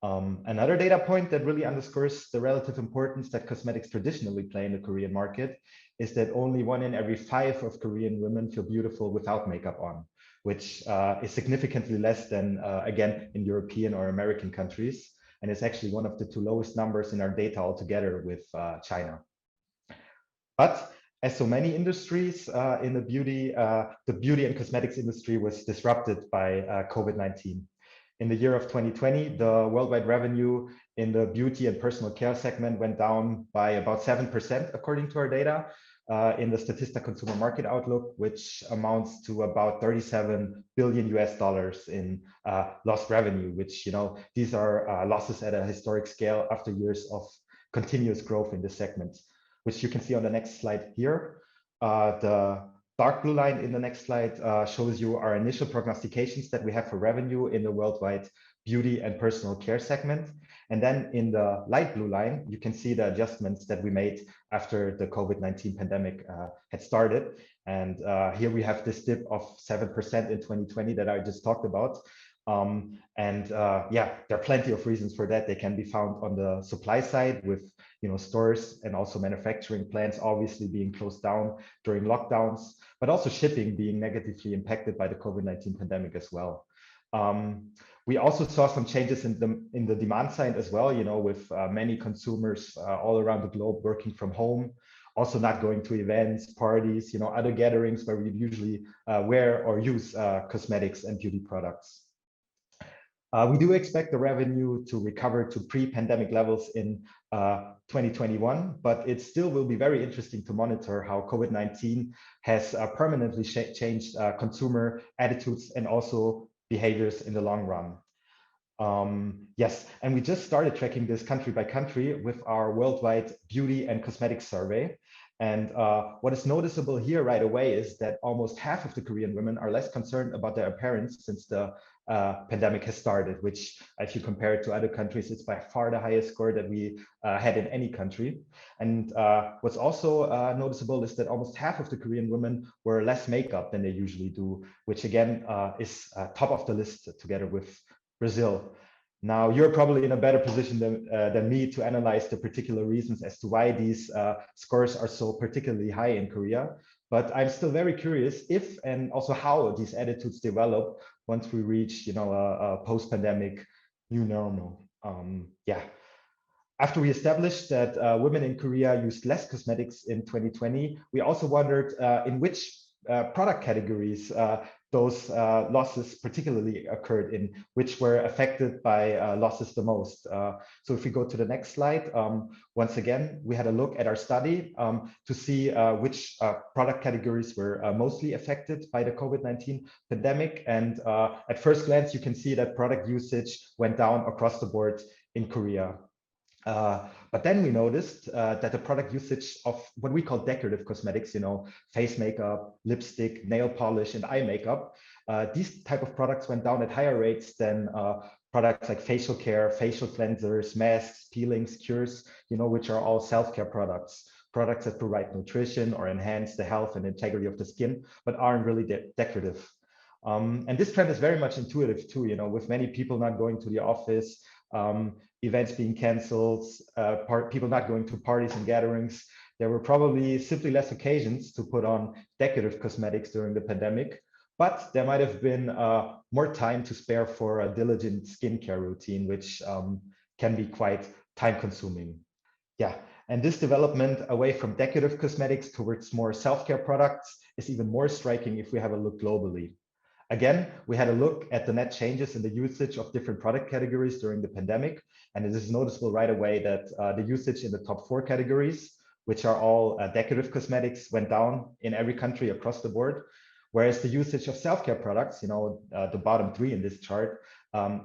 Another data point that really underscores the relative importance that cosmetics traditionally play in the Korean market is that only 1 in every 5 of Korean women feel beautiful without makeup on, which is significantly less than, again, in European or American countries. And it's actually one of the 2 lowest numbers in our data altogether with China. But as so many industries in the beauty and cosmetics industry was disrupted by COVID-19. In the year of 2020, the worldwide revenue in the beauty and personal care segment went down by about 7%, according to our data, in the Statista Consumer Market Outlook, which amounts to about $37 billion in lost revenue, which, these are losses at a historic scale after years of continuous growth in this segment, which you can see on the next slide here. The dark blue line in the next slide shows you our initial prognostications that we have for revenue in the worldwide beauty and personal care segment. And then in the light blue line, you can see the adjustments that we made after the COVID-19 pandemic had started. And here we have this dip of 7% in 2020 that I just talked about. Yeah, there are plenty of reasons for that. They can be found on the supply side with stores and also manufacturing plants obviously being closed down during lockdowns, but also shipping being negatively impacted by the COVID-19 pandemic as well. We also saw some changes in the demand side as well, with many consumers all around the globe working from home, also not going to events, parties, other gatherings where we usually wear or use cosmetics and beauty products. We do expect the revenue to recover to pre-pandemic levels in 2021, but it still will be very interesting to monitor how COVID-19 has permanently changed consumer attitudes and also behaviors in the long run. Yes, and we just started tracking this country by country with our worldwide beauty and cosmetics survey. And what is noticeable here right away is that almost half of the Korean women are less concerned about their appearance since the pandemic has started, which if you compare it to other countries, it's by far the highest score that we had in any country. And what's also noticeable is that almost half of the Korean women wear less makeup than they usually do, which again is top of the list together with Brazil. Now, you're probably in a better position than me to analyze the particular reasons as to why these scores are so particularly high in Korea. But I'm still very curious if and also how these attitudes develop once we reach, a post-pandemic new normal. Yeah. After we established that women in Korea used less cosmetics in 2020, we also wondered in which product categories those losses particularly occurred in, which were affected by losses the most. So if we go to the next slide, once again, we had a look at our study to see which product categories were mostly affected by the COVID-19 pandemic. And at first glance, you can see that product usage went down across the board in Korea. But then we noticed that the product usage of what we call decorative cosmetics, face makeup, lipstick, nail polish, and eye makeup, these type of products went down at higher rates than products like facial care, facial cleansers, masks, peelings, cures, which are all self-care products that provide nutrition or enhance the health and integrity of the skin, but aren't really decorative. And this trend is very much intuitive too, with many people not going to the office, events being canceled, people not going to parties and gatherings. There were probably simply less occasions to put on decorative cosmetics during the pandemic, but there might have been more time to spare for a diligent skincare routine, which can be quite time consuming. Yeah, and this development away from decorative cosmetics towards more self-care products is even more striking if we have a look globally. Again, we had a look at the net changes in the usage of different product categories during the pandemic. And it is noticeable right away that the usage in the top 4 categories, which are all decorative cosmetics, went down in every country across the board, Whereas the usage of self-care products, the bottom three in this chart,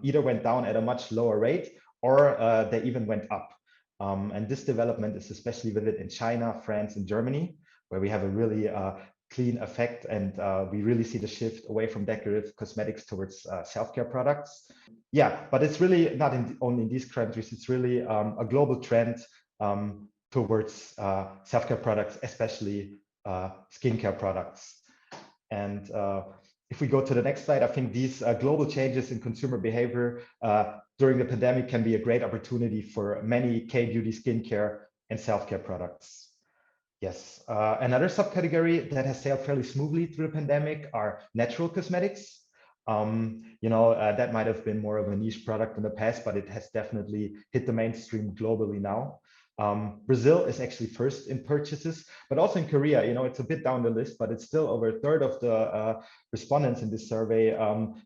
either went down at a much lower rate or they even went up. And this development is especially vivid in China, France, and Germany, where we have a really clean effect, and we really see the shift away from decorative cosmetics towards self-care products. Yeah, but it's really not only in these countries, it's really a global trend towards self-care products, especially skincare products. And if we go to the next slide, I think these global changes in consumer behavior during the pandemic can be a great opportunity for many K-beauty skincare and self-care products. Yes, another subcategory that has sailed fairly smoothly through the pandemic are natural cosmetics. That might have been more of a niche product in the past, but it has definitely hit the mainstream globally now. Brazil is actually first in purchases, but also in Korea, it's a bit down the list, but it's still over a third of the respondents in this survey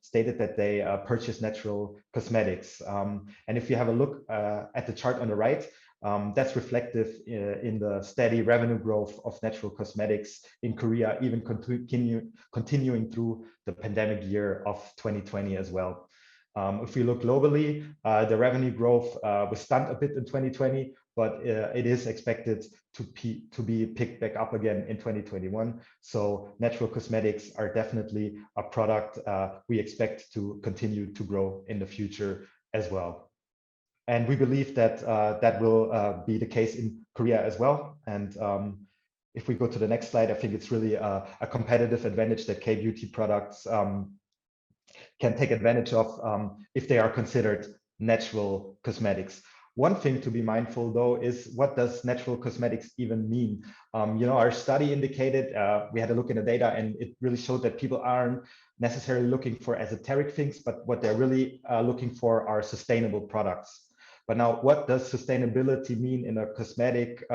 stated that they purchase natural cosmetics. And if you have a look at the chart on the right, that's reflective in the steady revenue growth of natural cosmetics in Korea, even continuing through the pandemic year of 2020 as well. If we look globally, the revenue growth was stunned a bit in 2020, but it is expected to be picked back up again in 2021. So natural cosmetics are definitely a product we expect to continue to grow in the future as well. And we believe that that will be the case in Korea as well. And if we go to the next slide, I think it's really a competitive advantage that K-beauty products can take advantage of if they are considered natural cosmetics. One thing to be mindful though is, what does natural cosmetics even mean? Our study indicated, we had a look in the data, and it really showed that people aren't necessarily looking for esoteric things, but what they're really looking for are sustainable products. But now, what does sustainability mean in a cosmetic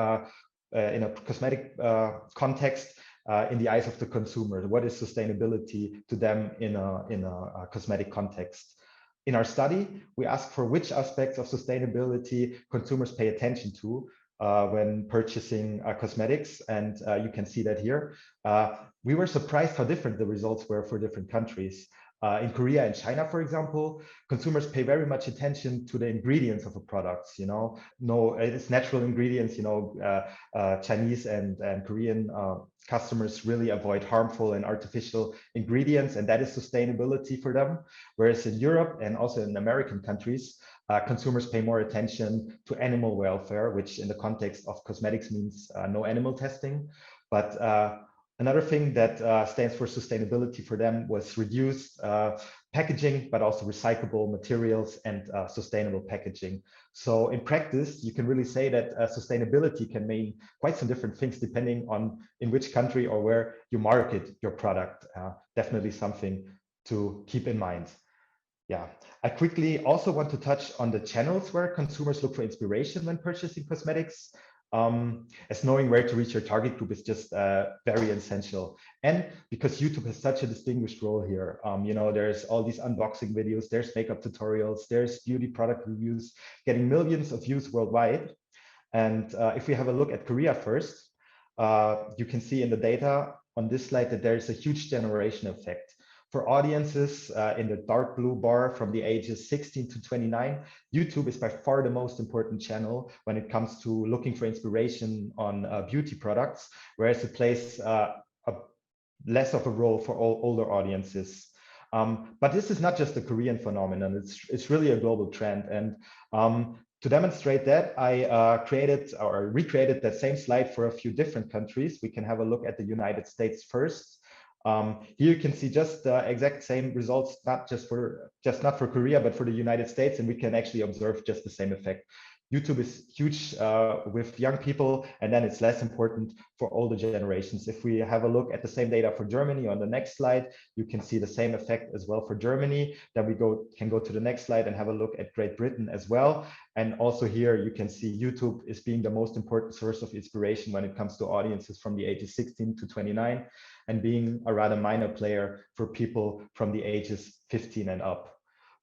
context? In the eyes of the consumer, what is sustainability to them in a cosmetic context? In our study, we asked for which aspects of sustainability consumers pay attention to when purchasing cosmetics, and you can see that here. We were surprised how different the results were for different countries. In Korea and China, for example, consumers pay very much attention to the ingredients of a product. It's natural ingredients. Chinese and Korean customers really avoid harmful and artificial ingredients, and that is sustainability for them. Whereas in Europe and also in American countries, consumers pay more attention to animal welfare, which in the context of cosmetics means no animal testing. But another thing that stands for sustainability for them was reduced packaging, but also recyclable materials and sustainable packaging. So in practice, you can really say that sustainability can mean quite some different things depending on in which country or where you market your product. Definitely something to keep in mind. Yeah, I quickly also want to touch on the channels where consumers look for inspiration when purchasing cosmetics. As knowing where to reach your target group is just very essential. And because YouTube has such a distinguished role here, there's all these unboxing videos, there's makeup tutorials, there's beauty product reviews, getting millions of views worldwide. And if we have a look at Korea first, you can see in the data on this slide that there's a huge generation effect. For audiences in the dark blue bar from the ages 16 to 29, YouTube is by far the most important channel when it comes to looking for inspiration on beauty products, whereas it plays less of a role for all older audiences. But this is not just a Korean phenomenon, it's really a global trend. And to demonstrate that, I created or recreated that same slide for a few different countries. We can have a look at the United States first. Here you can see just the exact same results, not for Korea, but for the United States, and we can actually observe just the same effect. YouTube is huge with young people, and then it's less important for older generations. If we have a look at the same data for Germany on the next slide, you can see the same effect as well for Germany. Then we can go to the next slide and have a look at Great Britain as well. And also here you can see YouTube is being the most important source of inspiration when it comes to audiences from the ages 16 to 29, and being a rather minor player for people from the ages 15 and up.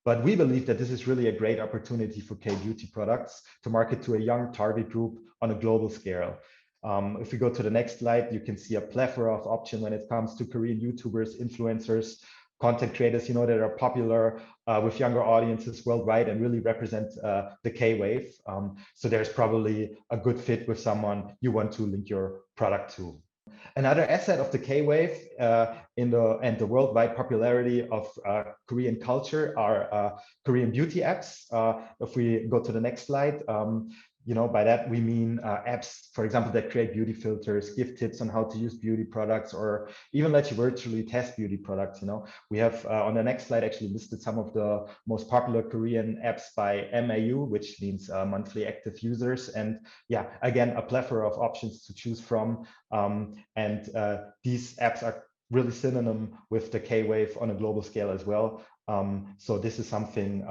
But we believe that this is really a great opportunity for K-beauty products to market to a young target group on a global scale. If we go to the next slide, you can see a plethora of options when it comes to Korean YouTubers, influencers, content creators, that are popular with younger audiences worldwide and really represent the K-wave. So there's probably a good fit with someone you want to link your product to. Another asset of the K-wave and the worldwide popularity of Korean culture are Korean beauty apps. If we go to the next slide, by that we mean apps, for example, that create beauty filters, give tips on how to use beauty products, or even let you virtually test beauty products. We have on the next slide actually listed some of the most popular Korean apps by MAU, which means monthly active users. And yeah, again, a plethora of options to choose from. And these apps are really synonym with the K-wave on a global scale as well. So this is something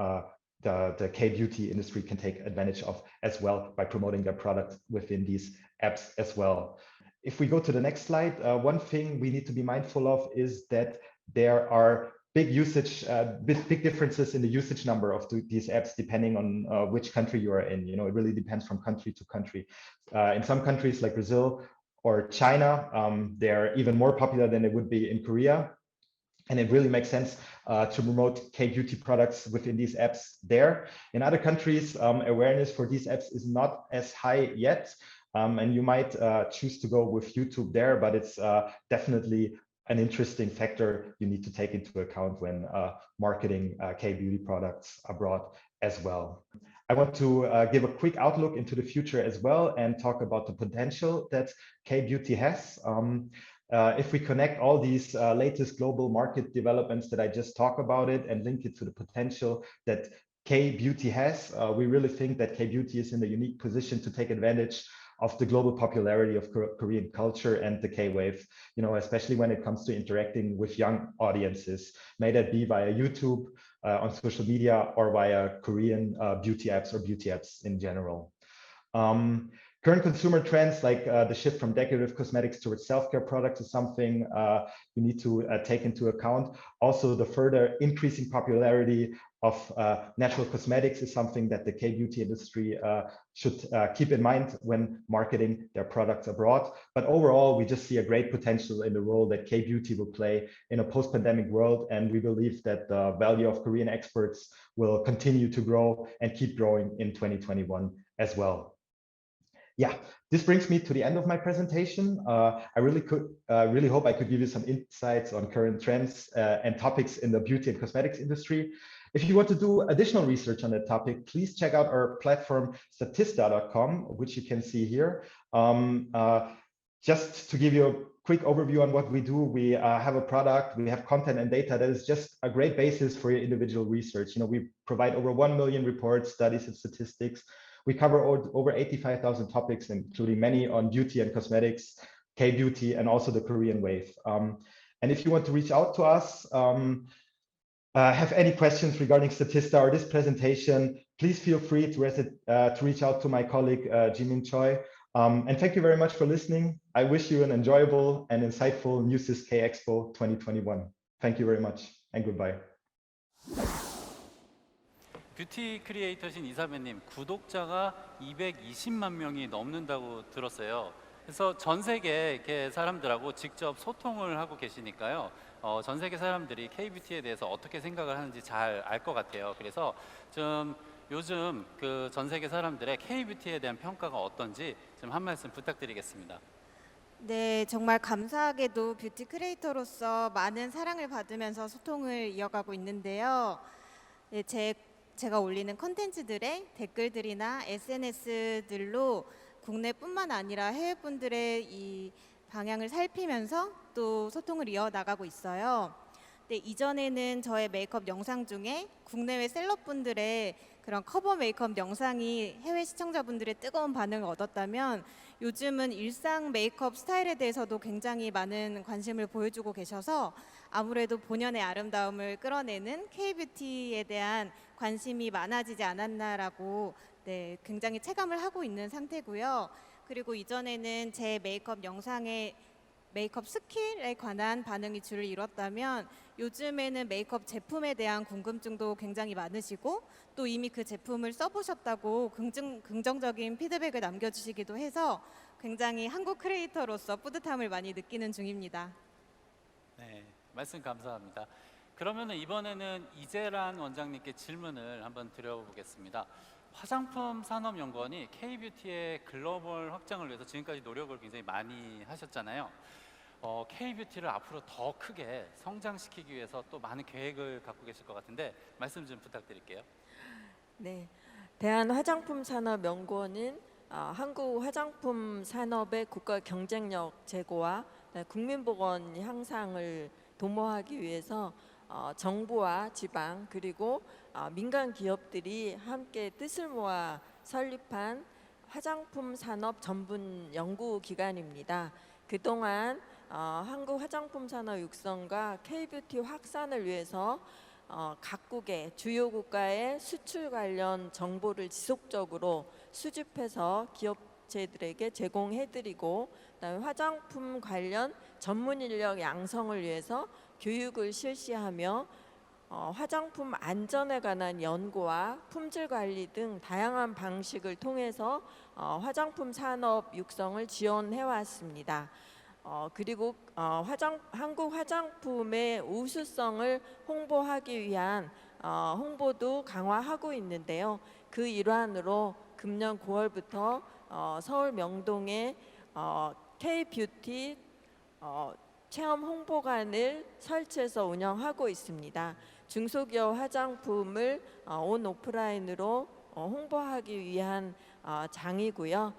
the K-beauty industry can take advantage of as well by promoting their products within these apps as well. If we go to the next slide, one thing we need to be mindful of is that there are big differences in the usage number of these apps depending on which country you are in. It really depends from country to country. In some countries like Brazil or China, they're even more popular than they would be in Korea. And it really makes sense to promote K-beauty products within these apps there. In other countries, awareness for these apps is not as high yet. And you might choose to go with YouTube there, but it's definitely an interesting factor you need to take into account when marketing K-beauty products abroad as well. I want to give a quick outlook into the future as well and talk about the potential that K-beauty has. If we connect all these latest global market developments that I just talked about it and link it to the potential that K-beauty has, we really think that K-beauty is in a unique position to take advantage of the global popularity of Korean culture and the K-wave, especially when it comes to interacting with young audiences, may that be via YouTube, on social media, or via Korean beauty apps or beauty apps in general. Current consumer trends like the shift from decorative cosmetics towards self-care products is something you need to take into account. Also, the further increasing popularity of natural cosmetics is something that the K-beauty industry should keep in mind when marketing their products abroad. But overall, we just see a great potential in the role that K-beauty will play in a post-pandemic world. And we believe that the value of Korean experts will continue to grow and keep growing in 2021 as well. Yeah, this brings me to the end of my presentation. I really hope I could give you some insights on current trends and topics in the beauty and cosmetics industry. If you want to do additional research on that topic, please check out our platform statista.com, which you can see here. Just to give you a quick overview on what we do, we have a product, we have content and data that is just a great basis for your individual research. We provide over 1 million reports, studies, and statistics. We cover over 85,000 topics, including many on beauty and cosmetics, K-beauty, and also the Korean wave. And if you want to reach out to us, have any questions regarding Statista or this presentation, please feel free to reach out to my colleague, Jimin Choi. And thank you very much for listening. I wish you an enjoyable and insightful Newsys K Expo 2021. Thank you very much and goodbye. 뷰티 크리에이터신 이사배님, 구독자가 220만 명이 넘는다고 들었어요. 그래서 전 세계 이렇게 사람들하고 직접 소통을 하고 계시니까요. 전 세계 사람들이 K-뷰티에 대해서 어떻게 생각을 하는지 잘 알 것 같아요. 그래서 좀 요즘 그 전 세계 사람들의 K-뷰티에 대한 평가가 어떤지 좀 한 말씀 부탁드리겠습니다. 네, 정말 감사하게도 뷰티 크리에이터로서 많은 사랑을 받으면서 소통을 이어가고 있는데요. 네, 제가 올리는 콘텐츠들의 댓글들이나 SNS들로 국내뿐만 아니라 해외 분들의 이 방향을 살피면서 또 소통을 이어나가고 있어요. 네, 이전에는 저의 메이크업 영상 중에 국내외 셀럽분들의 그런 커버 메이크업 영상이 해외 시청자분들의 뜨거운 반응을 얻었다면 요즘은 일상 메이크업 스타일에 대해서도 굉장히 많은 관심을 보여주고 계셔서 아무래도 본연의 아름다움을 끌어내는 K-뷰티에 대한 관심이 많아지지 않았나라고 굉장히 체감을 하고 있는 상태고요. 그리고 이전에는 제 메이크업 영상에 메이크업 스킬에 관한 반응이 주를 이뤘다면 요즘에는 메이크업 제품에 대한 궁금증도 굉장히 많으시고 또 이미 그 제품을 써보셨다고 긍정적인 피드백을 남겨주시기도 해서 굉장히 한국 크리에이터로서 뿌듯함을 많이 느끼는 중입니다. 네, 말씀 감사합니다. 그러면 이번에는 이재란 원장님께 질문을 한번 드려보겠습니다. 화장품 산업연구원이 K-뷰티의 글로벌 확장을 위해서 지금까지 노력을 굉장히 많이 하셨잖아요. K-뷰티를 앞으로 더 크게 성장시키기 위해서 또 많은 계획을 갖고 계실 것 같은데 말씀 좀 부탁드릴게요. 네, 대한화장품산업연구원은 한국 화장품 산업의 국가 경쟁력 제고와 국민보건 향상을 도모하기 위해서 정부와 지방 그리고 민간 기업들이 함께 뜻을 모아 설립한 화장품 산업 전문 연구 기관입니다. 그동안 한국 화장품 산업 육성과 K-뷰티 확산을 위해서 각국의 주요 국가의 수출 관련 정보를 지속적으로 수집해서 기업체들에게 제공해드리고 그다음에 화장품 관련 전문 인력 양성을 위해서 교육을 실시하며 화장품 안전에 관한 연구와 품질 관리 등 다양한 방식을 통해서 화장품 산업 육성을 지원해 왔습니다. 그리고 한국 화장품의 우수성을 홍보하기 위한 홍보도 강화하고 있는데요. 그 일환으로 금년 9월부터 서울 명동에 K-뷰티 체험 홍보관을 설치해서 운영하고 있습니다. 중소기업 화장품을 온 오프라인으로 홍보하기 위한 장이고요.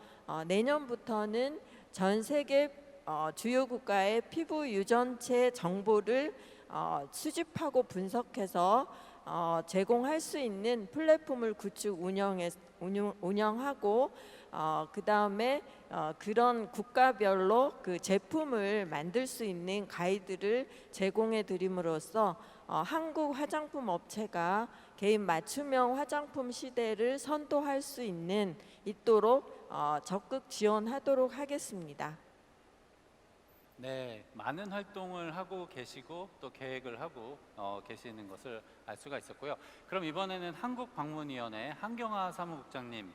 내년부터는 전 세계 주요 국가의 피부 유전체 정보를 수집하고 분석해서 제공할 수 있는 플랫폼을 구축 운영하고 그 다음에 그런 국가별로 그 제품을 만들 수 있는 가이드를 제공해 드림으로써 한국 화장품 업체가 개인 맞춤형 화장품 시대를 선도할 수 있도록 적극 지원하도록 하겠습니다. 네, 많은 활동을 하고 계시고 또 계획을 하고 계시는 것을 알 수가 있었고요. 그럼 이번에는 한국방문위원회 한경화 사무국장님,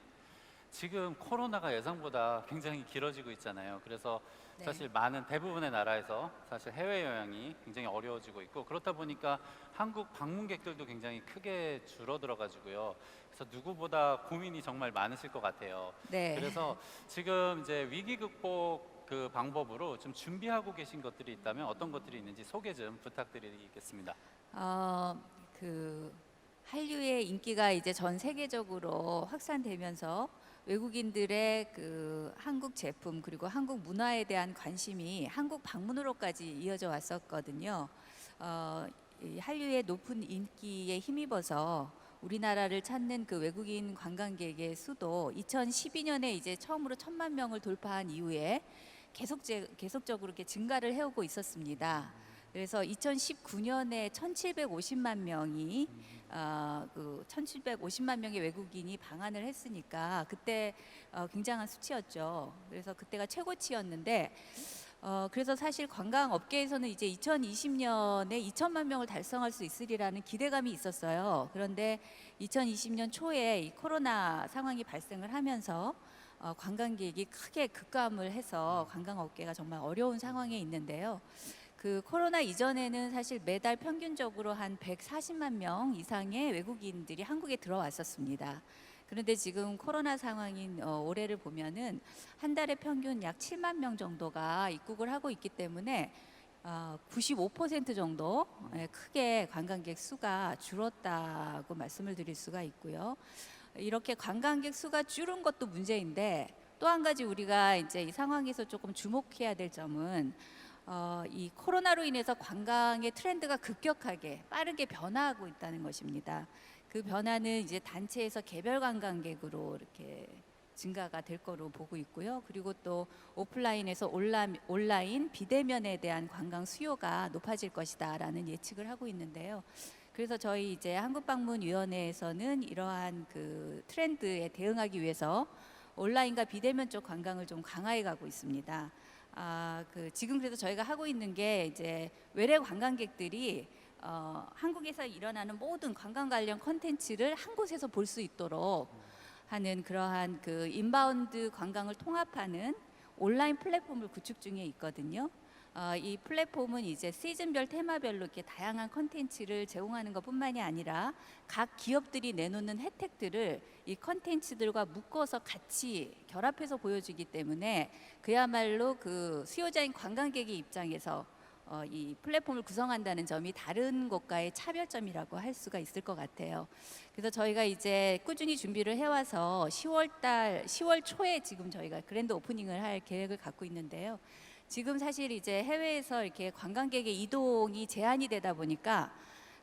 지금 코로나가 예상보다 굉장히 길어지고 있잖아요. 그래서 네. 사실 대부분의 나라에서 사실 해외 여행이 굉장히 어려워지고 있고 그렇다 보니까 한국 방문객들도 굉장히 크게 줄어들어 가지고요. 그래서 누구보다 고민이 정말 많으실 것 같아요. 네. 그래서 지금 이제 위기 극복 그 방법으로 좀 준비하고 계신 것들이 있다면 어떤 것들이 있는지 소개 좀 부탁드리겠습니다. 그 한류의 인기가 이제 전 세계적으로 확산되면서 외국인들의 그 한국 제품 그리고 한국 문화에 대한 관심이 한국 방문으로까지 이어져 왔었거든요. 이 한류의 높은 인기에 힘입어서 우리나라를 찾는 그 외국인 관광객의 수도 2012년에 이제 처음으로 1,000만 명을 돌파한 이후에 계속적으로 이렇게 증가를 해오고 있었습니다. 그래서 2019년에 1,750만 명이 그 1,750만 명의 외국인이 방한을 했으니까 그때 굉장한 수치였죠. 그래서 그때가 최고치였는데 그래서 사실 관광업계에서는 이제 2020년에 2천만 명을 달성할 수 있으리라는 기대감이 있었어요. 그런데 2020년 초에 이 코로나 상황이 발생을 하면서 관광객이 크게 급감을 해서 관광업계가 정말 어려운 상황에 있는데요. 그 코로나 이전에는 사실 매달 평균적으로 한 140만 명 이상의 외국인들이 한국에 들어왔었습니다. 그런데 지금 코로나 상황인 올해를 보면은 한 달에 평균 약 7만 명 정도가 입국을 하고 있기 때문에 95% 정도 크게 관광객 수가 줄었다고 말씀을 드릴 수가 있고요. 이렇게 관광객 수가 줄은 것도 문제인데 또 한 가지 우리가 이제 이 상황에서 조금 주목해야 될 점은 이 코로나로 인해서 관광의 트렌드가 급격하게 빠르게 변화하고 있다는 것입니다. 그 변화는 이제 단체에서 개별 관광객으로 이렇게 증가가 될 거로 보고 있고요. 그리고 또 오프라인에서 온라인 비대면에 대한 관광 수요가 높아질 것이다라는 예측을 하고 있는데요. 그래서 저희 이제 한국방문위원회에서는 이러한 그 트렌드에 대응하기 위해서 온라인과 비대면 쪽 관광을 좀 강화해 가고 있습니다. 지금 그래도 저희가 하고 있는 게 이제 외래 관광객들이 한국에서 일어나는 모든 관광 관련 컨텐츠를 한 곳에서 볼 수 있도록 하는 그러한 그 인바운드 관광을 통합하는 온라인 플랫폼을 구축 중에 있거든요. 이 플랫폼은 이제 시즌별 테마별로 이렇게 다양한 컨텐츠를 제공하는 것뿐만이 아니라 각 기업들이 내놓는 혜택들을 이 컨텐츠들과 묶어서 같이 결합해서 보여주기 때문에 그야말로 그 수요자인 관광객의 입장에서 이 플랫폼을 구성한다는 점이 다른 곳과의 차별점이라고 할 수가 있을 것 같아요. 그래서 저희가 이제 꾸준히 준비를 해와서 10월 초에 지금 저희가 그랜드 오프닝을 할 계획을 갖고 있는데요. 지금 사실 이제 해외에서 이렇게 관광객의 이동이 제한이 되다 보니까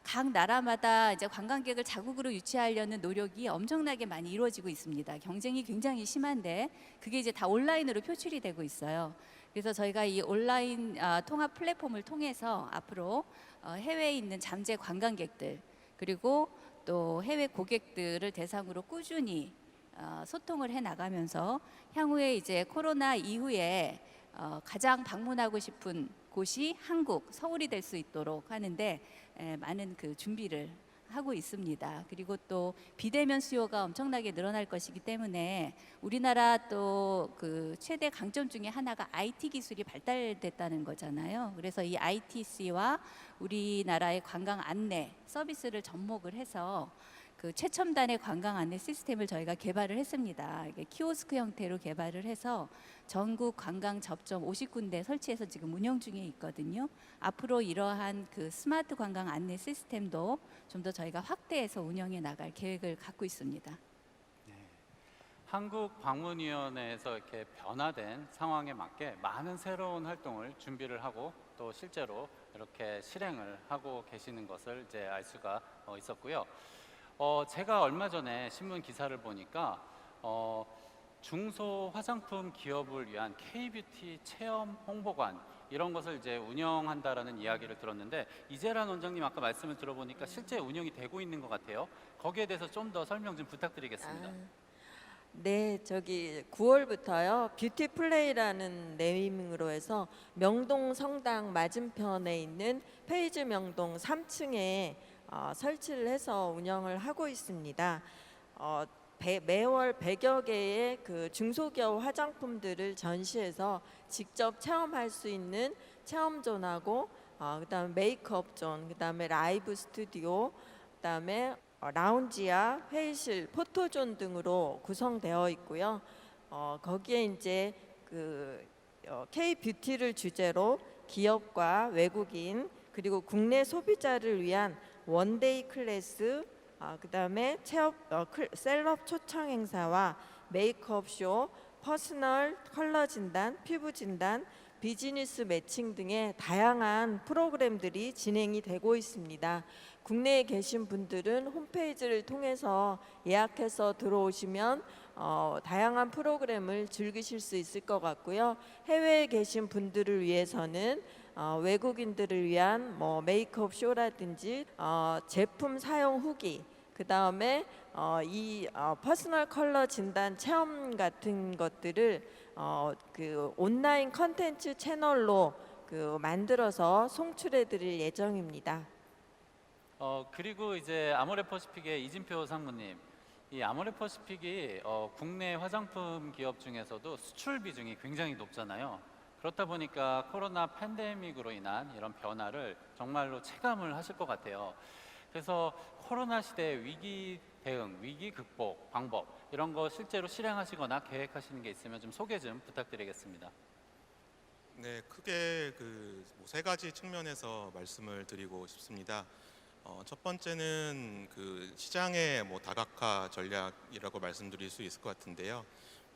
각 나라마다 이제 관광객을 자국으로 유치하려는 노력이 엄청나게 많이 이루어지고 있습니다. 경쟁이 굉장히 심한데 그게 이제 다 온라인으로 표출이 되고 있어요. 그래서 저희가 이 온라인 통합 플랫폼을 통해서 앞으로 해외에 있는 잠재 관광객들 그리고 또 해외 고객들을 대상으로 꾸준히 소통을 해 나가면서 향후에 이제 코로나 이후에 가장 방문하고 싶은 곳이 한국 서울이 될 수 있도록 하는데 많은 그 준비를 하고 있습니다. 그리고 또 비대면 수요가 엄청나게 늘어날 것이기 때문에 우리나라 또 그 최대 강점 중에 하나가 IT 기술이 발달됐다는 거잖아요. 그래서 이 ITC와 우리나라의 관광 안내 서비스를 접목을 해서 그 최첨단의 관광 안내 시스템을 저희가 개발을 했습니다. 이게 키오스크 형태로 개발을 해서 전국 관광 접점 50군데 설치해서 지금 운영 중에 있거든요. 앞으로 이러한 그 스마트 관광 안내 시스템도 좀 더 저희가 확대해서 운영해 나갈 계획을 갖고 있습니다. 한국방문위원회에서 이렇게 변화된 상황에 맞게 많은 새로운 활동을 준비를 하고 또 실제로 이렇게 실행을 하고 계시는 것을 이제 알 수가 있었고요. 제가 얼마 전에 신문 기사를 보니까 중소 화장품 기업을 위한 K-뷰티 체험 홍보관 이런 것을 이제 운영한다라는 이야기를 들었는데 이재란 원장님 아까 말씀을 들어보니까 실제 운영이 되고 있는 것 같아요. 거기에 대해서 좀 더 설명 좀 부탁드리겠습니다. 네, 저기 9월부터요 뷰티 플레이라는 네이밍으로 해서 명동 성당 맞은편에 있는 페이즈 명동 3층에 설치를 해서 운영을 하고 있습니다. 매월 100여 개의 그 중소기업 화장품들을 전시해서 직접 체험할 수 있는 체험존하고 그다음에 메이크업 존, 그다음에 라이브 스튜디오, 그다음에 라운지와 회의실, 포토존 등으로 구성되어 있고요. 거기에 이제 그 K-뷰티를 주제로 기업과 외국인 그리고 국내 소비자를 위한 원데이 클래스, 그다음에 셀럽 초청 행사와 메이크업 쇼, 퍼스널 컬러 진단, 피부 진단, 비즈니스 매칭 등의 다양한 프로그램들이 진행이 되고 있습니다. 국내에 계신 분들은 홈페이지를 통해서 예약해서 들어오시면 다양한 프로그램을 즐기실 수 있을 것 같고요. 해외에 계신 분들을 위해서는 외국인들을 위한 뭐 메이크업 쇼라든지 제품 사용 후기, 그 다음에 이 퍼스널 컬러 진단 체험 같은 것들을 그 온라인 컨텐츠 채널로 그 만들어서 송출해드릴 예정입니다. 그리고 이제 아모레퍼시픽의 이진표 상무님, 이 아모레퍼시픽이 국내 화장품 기업 중에서도 수출 비중이 굉장히 높잖아요. 그렇다 보니까 코로나 팬데믹으로 인한 이런 변화를 정말로 체감을 하실 것 같아요. 그래서 코로나 시대의 위기 대응, 위기 극복 방법 이런 거 실제로 실행하시거나 계획하시는 게 있으면 좀 소개 좀 부탁드리겠습니다. 네, 크게 그 세 가지 측면에서 말씀을 드리고 싶습니다. 첫 번째는 그 시장의 뭐 다각화 전략이라고 말씀드릴 수 있을 것 같은데요.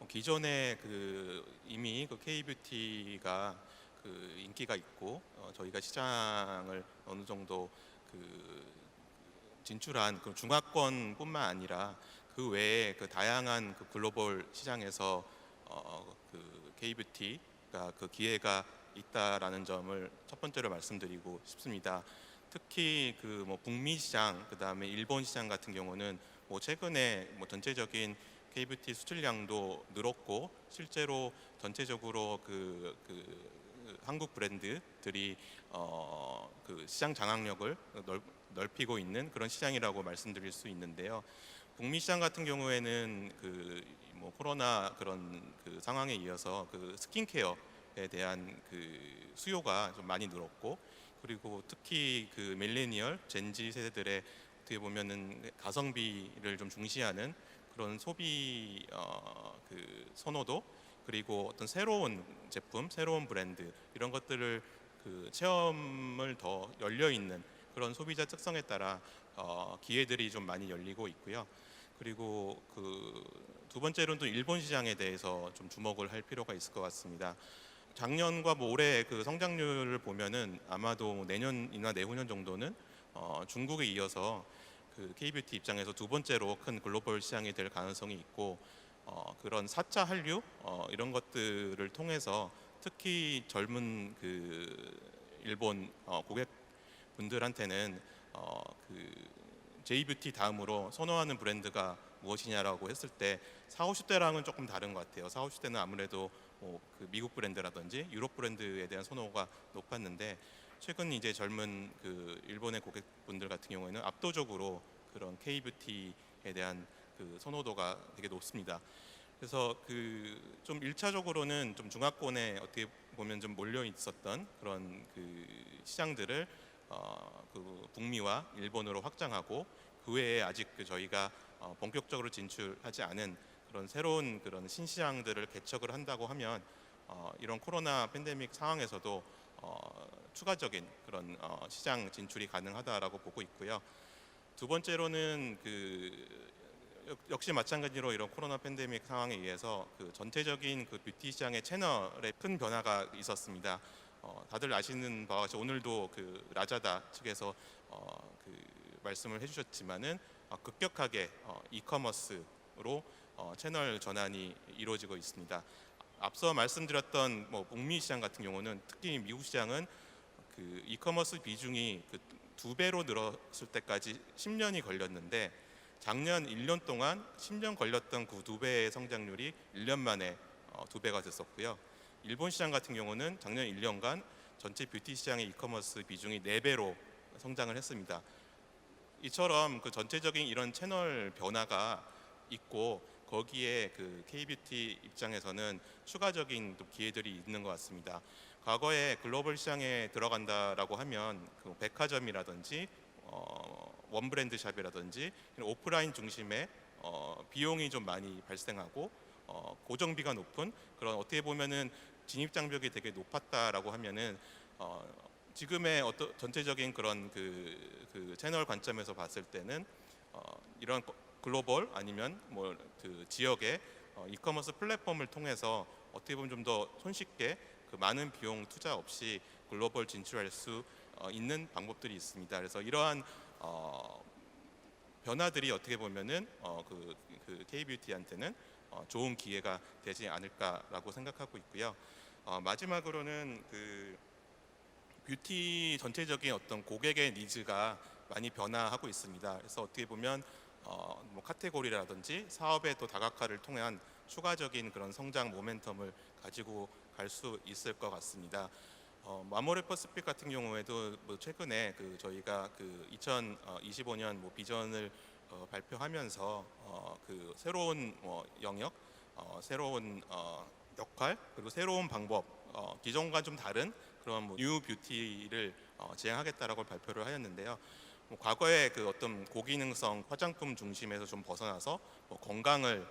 기존에 그 이미 그 K-뷰티가 그 인기가 있고 저희가 시장을 어느 정도 그 진출한 그 중화권뿐만 아니라 그 외에 그 다양한 그 글로벌 시장에서 그 K-뷰티가 그 기회가 있다라는 점을 첫 번째로 말씀드리고 싶습니다. 특히 그 뭐 북미 시장, 그 다음에 일본 시장 같은 경우는 뭐 최근에 뭐 전체적인 K뷰티 수출량도 늘었고 실제로 전체적으로 한국 브랜드들이 그 시장 장악력을 넓히고 있는 그런 시장이라고 말씀드릴 수 있는데요. 북미 시장 같은 경우에는 코로나 그런 상황에 이어서 스킨케어에 대한 수요가 좀 많이 늘었고, 그리고 특히 밀레니얼, 젠지 세대들의 어떻게 보면은 가성비를 좀 중시하는 그런 소비 선호도, 그리고 어떤 새로운 제품, 새로운 브랜드 이런 것들을 체험을 더 열려 있는 그런 소비자 특성에 따라 기회들이 좀 많이 열리고 있고요. 그리고 두 번째로는 또 일본 시장에 대해서 좀 주목을 할 필요가 있을 것 같습니다. 작년과 올해 성장률을 보면은 아마도 내년이나 내후년 정도는 중국에 이어서 K뷰티 입장에서 두 번째로 큰 글로벌 시장이 될 가능성이 있고, 그런 4차 한류 이런 것들을 통해서 특히 젊은 일본 고객분들한테는 J뷰티 다음으로 선호하는 브랜드가 무엇이냐라고 했을 때 40, 50대랑은 조금 다른 것 같아요. 40, 50대는 아무래도 미국 브랜드라든지 유럽 브랜드에 대한 선호가 높았는데, 최근 이제 젊은 일본의 고객분들 같은 경우에는 압도적으로 그런 K뷰티에 대한 선호도가 되게 높습니다. 그래서 좀 1차적으로는 좀 중화권에 어떻게 보면 좀 몰려 있었던 그런 시장들을 북미와 일본으로 확장하고, 그 외에 아직 저희가 본격적으로 진출하지 않은 그런 새로운 그런 신시장들을 개척을 한다고 하면 이런 코로나 팬데믹 상황에서도 추가적인 그런 시장 진출이 가능하다라고 보고 있고요. 두 번째로는 역시 마찬가지로 이런 코로나 팬데믹 상황에 의해서 전체적인 뷰티 시장의 채널에 큰 변화가 있었습니다. 다들 아시는 바와 같이 오늘도 라자다 측에서 말씀을 해주셨지만은 급격하게 이커머스로 채널 전환이 이루어지고 있습니다. 앞서 말씀드렸던 북미 시장 같은 경우는, 특히 미국 시장은 이커머스 비중이 2배로 늘었을 때까지 10년이 걸렸는데, 작년 1년 동안 10년 걸렸던 그 2배의 성장률이 1년 만에 2배가 됐었고요. 일본 시장 같은 경우는 작년 1년간 전체 뷰티 시장의 이커머스 비중이 4배로 성장을 했습니다. 이처럼 전체적인 이런 채널 변화가 있고, 거기에 K뷰티 입장에서는 추가적인 또 기회들이 있는 것 같습니다. 과거에 글로벌 시장에 들어간다라고 하면 백화점이라든지 원브랜드 샵이라든지 오프라인 중심의 비용이 좀 많이 발생하고 고정비가 높은 그런, 어떻게 보면은 진입 장벽이 되게 높았다라고 하면은 지금의 어떤 전체적인 그런 채널 관점에서 봤을 때는 이런 글로벌 아니면 지역의 이커머스 플랫폼을 통해서 어떻게 보면 좀 더 손쉽게 많은 비용 투자 없이 글로벌 진출할 수 있는 방법들이 있습니다. 그래서 이러한 변화들이 어떻게 보면은 K뷰티한테는 좋은 기회가 되지 않을까라고 생각하고 있고요. 마지막으로는 뷰티 전체적인 어떤 고객의 니즈가 많이 변화하고 있습니다. 그래서 어떻게 보면 카테고리라든지 사업의 또 다각화를 통한 추가적인 그런 성장 모멘텀을 가지고 갈 수 있을 것 같습니다. 아모레퍼시픽 같은 경우에도 최근에 저희가 2025년 비전을 발표하면서 새로운 영역, 새로운 역할, 그리고 새로운 방법, 기존과 좀 다른 그런 뉴 뷰티를 지향하겠다라고 발표를 하였는데요. 과거에 어떤 고기능성 화장품 중심에서 좀 벗어나서 건강을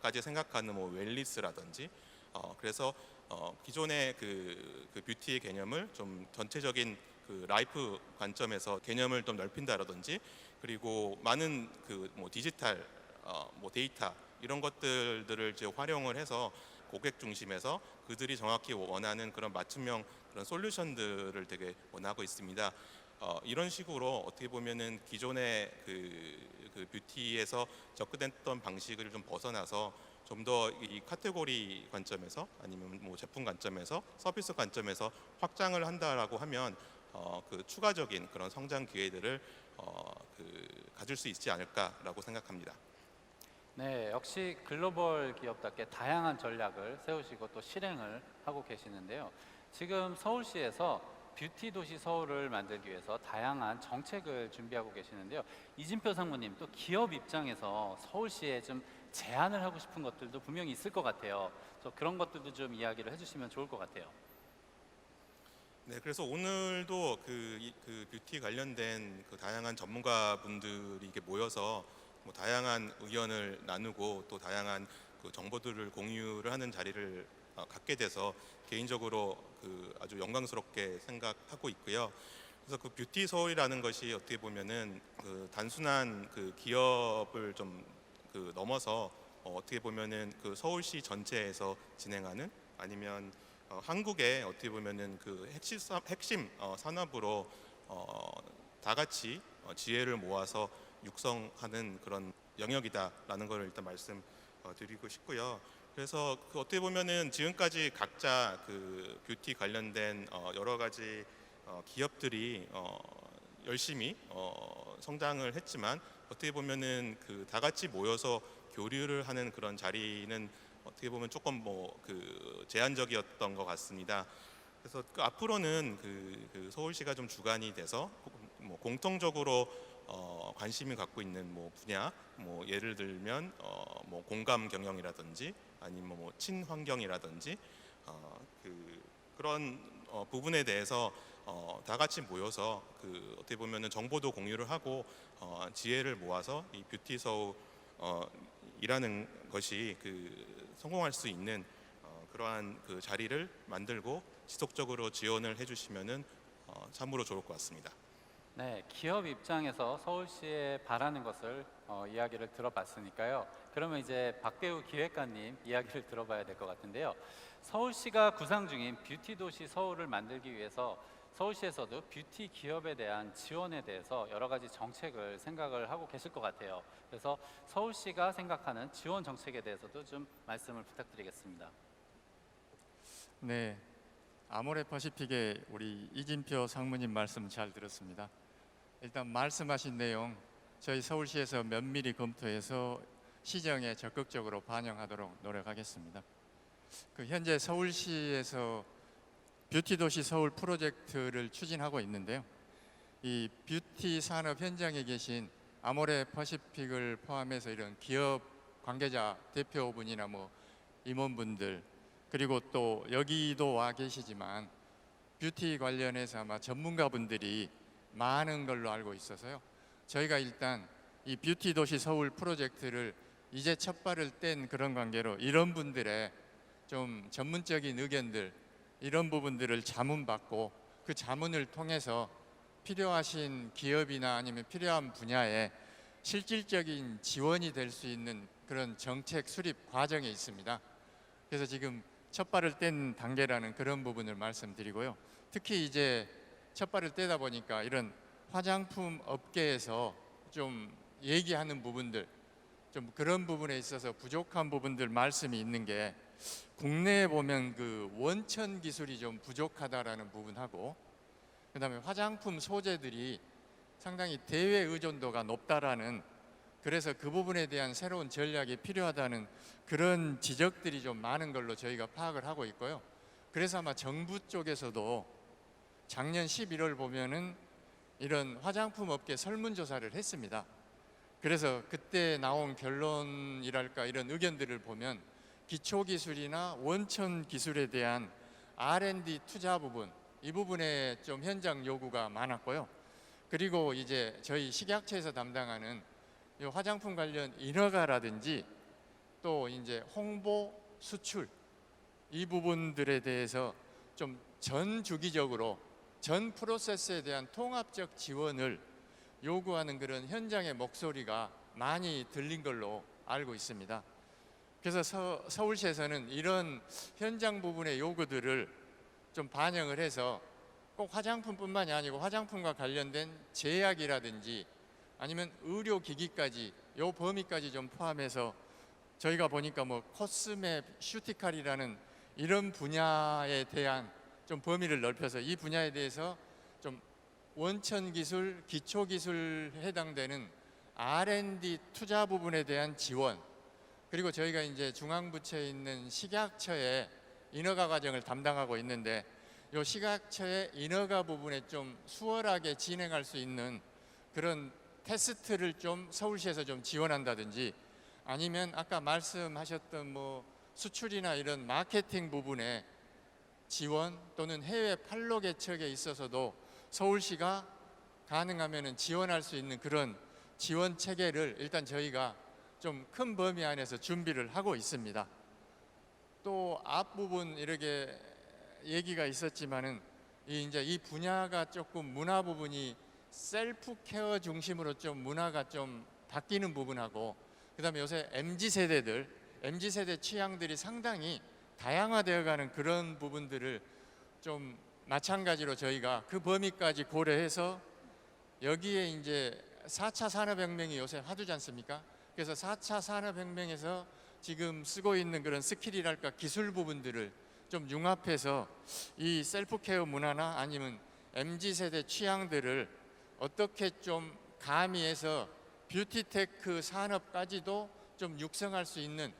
까지 생각하는 웰니스라든지, 그래서 기존의 뷰티의 개념을 좀 전체적인 라이프 관점에서 개념을 좀 넓힌다라든지, 그리고 많은 디지털 데이터 이런 것들을 이제 활용을 해서 고객 중심에서 그들이 정확히 원하는 그런 맞춤형 그런 솔루션들을 되게 원하고 있습니다. 이런 식으로 어떻게 보면은 기존의 뷰티에서 접근했던 방식을 좀 벗어나서 좀 더 이 카테고리 관점에서 아니면 제품 관점에서 서비스 관점에서 확장을 한다라고 하면 추가적인 그런 성장 기회들을 가질 수 있지 않을까라고 생각합니다. 네, 역시 글로벌 기업답게 다양한 전략을 세우시고 또 실행을 하고 계시는데요. 지금 서울시에서 뷰티 도시 서울을 만들기 위해서 다양한 정책을 준비하고 계시는데요. 이진표 상무님, 또 기업 입장에서 서울시에 좀 제안을 하고 싶은 것들도 분명히 있을 것 같아요. 그래서 그런 것들도 좀 이야기를 해주시면 좋을 것 같아요. 네, 그래서 오늘도 그 뷰티 관련된 그 다양한 전문가분들이 이게 모여서 뭐 다양한 의견을 나누고 또 다양한 그 정보들을 공유를 하는 자리를 갖게 돼서 개인적으로 그 아주 영광스럽게 생각하고 있고요. 그래서 그 뷰티 서울이라는 것이 어떻게 보면은 그 단순한 그 기업을 좀 그 넘어서 어떻게 보면은 그 서울시 전체에서 진행하는 아니면 한국의 어떻게 보면은 그 핵심 산업으로 다 같이 지혜를 모아서 육성하는 그런 영역이다라는 걸 일단 말씀드리고 싶고요. 그래서 그 어떻게 보면은 지금까지 각자 그 뷰티 관련된 여러 가지 기업들이 열심히 성장을 했지만 어떻게 보면은 그 다 같이 모여서 교류를 하는 그런 자리는 어떻게 보면 조금 뭐 그 제한적이었던 것 같습니다. 그래서 그 앞으로는 그 서울시가 좀 주관이 돼서 뭐 공통적으로 관심이 갖고 있는 뭐 분야, 뭐 예를 들면 뭐 공감 경영이라든지 아니면 뭐 친환경이라든지 그런 부분에 대해서 다 같이 모여서 그 어떻게 보면은 정보도 공유를 하고 지혜를 모아서 이 뷰티 서울 이라는 것이 그 성공할 수 있는 그러한 그 자리를 만들고 지속적으로 지원을 해주시면은 참으로 좋을 것 같습니다. 네, 기업 입장에서 서울시에 바라는 것을 이야기를 들어봤으니까요. 그러면 이제 박배우 기획관님 이야기를 들어봐야 될 것 같은데요. 서울시가 구상 중인 뷰티 도시 서울을 만들기 위해서 서울시에서도 뷰티 기업에 대한 지원에 대해서 여러 가지 정책을 생각을 하고 계실 것 같아요. 그래서 서울시가 생각하는 지원 정책에 대해서도 좀 말씀을 부탁드리겠습니다. 네, 아모레퍼시픽의 우리 이진표 상무님 말씀 잘 들었습니다. 일단 말씀하신 내용 저희 서울시에서 면밀히 검토해서 시정에 적극적으로 반영하도록 노력하겠습니다. 그 현재 서울시에서 뷰티 도시 서울 프로젝트를 추진하고 있는데요. 이 뷰티 산업 현장에 계신 아모레퍼시픽을 포함해서 이런 기업 관계자 대표분이나 뭐 임원분들 그리고 또 여기도 와 계시지만 뷰티 관련해서 아마 전문가분들이 많은 걸로 알고 있어서요. 저희가 일단 이 뷰티 도시 서울 프로젝트를 이제 첫 발을 뗀 그런 관계로 이런 분들의 좀 전문적인 의견들 이런 부분들을 자문받고 그 자문을 통해서 필요하신 기업이나 아니면 필요한 분야에 실질적인 지원이 될 수 있는 그런 정책 수립 과정에 있습니다. 그래서 지금 첫 발을 뗀 단계라는 그런 부분을 말씀드리고요. 특히 이제 첫 발을 떼다 보니까 이런 화장품 업계에서 좀 얘기하는 부분들 좀 그런 부분에 있어서 부족한 부분들 말씀이 있는 게 국내에 보면 그 원천 기술이 좀 부족하다라는 부분하고 그다음에 화장품 소재들이 상당히 대외 의존도가 높다라는 그래서 그 부분에 대한 새로운 전략이 필요하다는 그런 지적들이 좀 많은 걸로 저희가 파악을 하고 있고요. 그래서 아마 정부 쪽에서도 작년 11월 보면은 이런 화장품 업계 설문조사를 했습니다. 그래서 그때 나온 결론이랄까 이런 의견들을 보면 기초기술이나 원천 기술에 대한 R&D 투자 부분 이 부분에 좀 현장 요구가 많았고요. 그리고 이제 저희 식약처에서 담당하는 이 화장품 관련 인허가라든지 또 이제 홍보 수출 이 부분들에 대해서 좀 전 주기적으로 전 프로세스에 대한 통합적 지원을 요구하는 그런 현장의 목소리가 많이 들린 걸로 알고 있습니다. 그래서 서울시에서는 이런 현장 부분의 요구들을 좀 반영을 해서 꼭 화장품뿐만이 아니고 화장품과 관련된 제약이라든지 아니면 의료기기까지 요 범위까지 좀 포함해서 저희가 보니까 뭐 코스메 슈티칼이라는 이런 분야에 대한 좀 범위를 넓혀서 이 분야에 대해서 좀 원천 기술, 기초 기술 해당되는 R&D 투자 부분에 대한 지원 그리고 저희가 이제 중앙부처에 있는 식약처의 인허가 과정을 담당하고 있는데 이 식약처의 인허가 부분에 좀 수월하게 진행할 수 있는 그런 테스트를 좀 서울시에서 좀 지원한다든지 아니면 아까 말씀하셨던 뭐 수출이나 이런 마케팅 부분에 지원 또는 해외 판로 개척에 있어서도 서울시가 가능하면 지원할 수 있는 그런 지원 체계를 일단 저희가 좀 큰 범위 안에서 준비를 하고 있습니다. 또 앞부분 이렇게 얘기가 있었지만은 이제 이 분야가 조금 문화 부분이 셀프 케어 중심으로 좀 문화가 좀 바뀌는 부분하고 그다음에 요새 MZ 세대 취향들이 상당히 다양화되어가는 그런 부분들을 좀 마찬가지로 저희가 그 범위까지 고려해서 여기에 이제 4차 산업혁명이 요새 화두지 않습니까? 그래서 4차 산업혁명에서 지금 쓰고 있는 그런 스킬이랄까 기술 부분들을 좀 융합해서 이 셀프케어 문화나 아니면 MZ세대 취향들을 어떻게 좀 가미해서 뷰티테크 산업까지도 좀 육성할 수 있는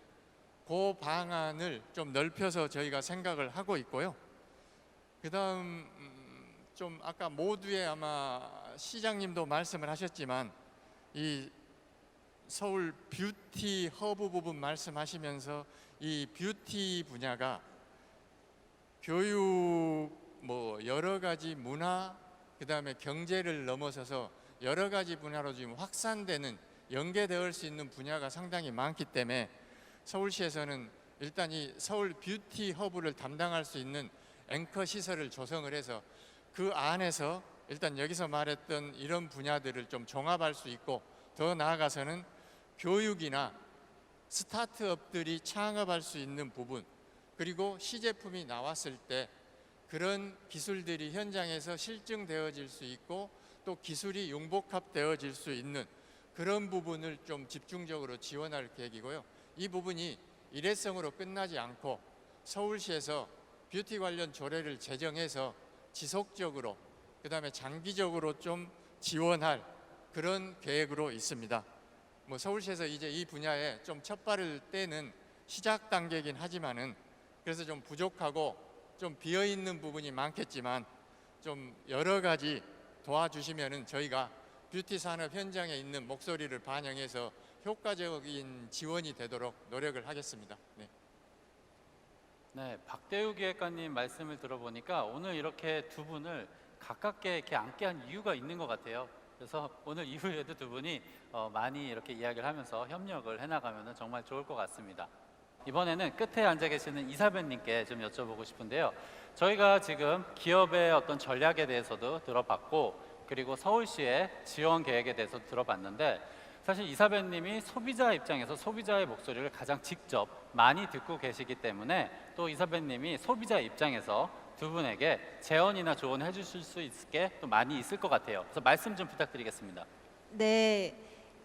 그 방안을 좀 넓혀서 저희가 생각을 하고 있고요. 그 다음 좀 아까 모두의 아마 시장님도 말씀을 하셨지만 이 서울 뷰티 허브 부분 말씀하시면서 이 뷰티 분야가 교육 뭐 여러 가지 문화 그다음에 경제를 넘어서서 여러 가지 분야로 지금 확산되는 연계될 수 있는 분야가 상당히 많기 때문에 서울시에서는 일단 이 서울 뷰티 허브를 담당할 수 있는 앵커 시설을 조성을 해서 그 안에서 일단 여기서 말했던 이런 분야들을 좀 종합할 수 있고 더 나아가서는 교육이나 스타트업들이 창업할 수 있는 부분 그리고 시제품이 나왔을 때 그런 기술들이 현장에서 실증되어질 수 있고 또 기술이 융복합되어질 수 있는 그런 부분을 좀 집중적으로 지원할 계획이고요. 이 부분이 일회성으로 끝나지 않고 서울시에서 뷰티 관련 조례를 제정해서 지속적으로 그다음에 장기적으로 좀 지원할 그런 계획으로 있습니다. 뭐 서울시에서 이제 이 분야에 좀 첫발을 떼는 시작 단계이긴 하지만은 그래서 좀 부족하고 좀 비어 있는 부분이 많겠지만 좀 여러 가지 도와주시면은 저희가 뷰티 산업 현장에 있는 목소리를 반영해서 효과적인 지원이 되도록 노력을 하겠습니다. 네. 네, 박대우 기획관님 말씀을 들어보니까 오늘 이렇게 두 분을 가깝게 이렇게 앉게 한 이유가 있는 것 같아요. 그래서 오늘 이후에도 두 분이 많이 이렇게 이야기를 하면서 협력을 해나가면 정말 좋을 것 같습니다. 이번에는 끝에 앉아 계시는 이사배님께 좀 여쭤보고 싶은데요. 저희가 지금 기업의 어떤 전략에 대해서도 들어봤고 그리고 서울시의 지원 계획에 대해서도 들어봤는데 사실 이사배님이 소비자 입장에서 소비자의 목소리를 가장 직접 많이 듣고 계시기 때문에 또 이사배님이 소비자 입장에서 두 분에게 제언이나 조언해 주실 수 있을 게 또 많이 있을 것 같아요. 그래서 말씀 좀 부탁드리겠습니다. 네,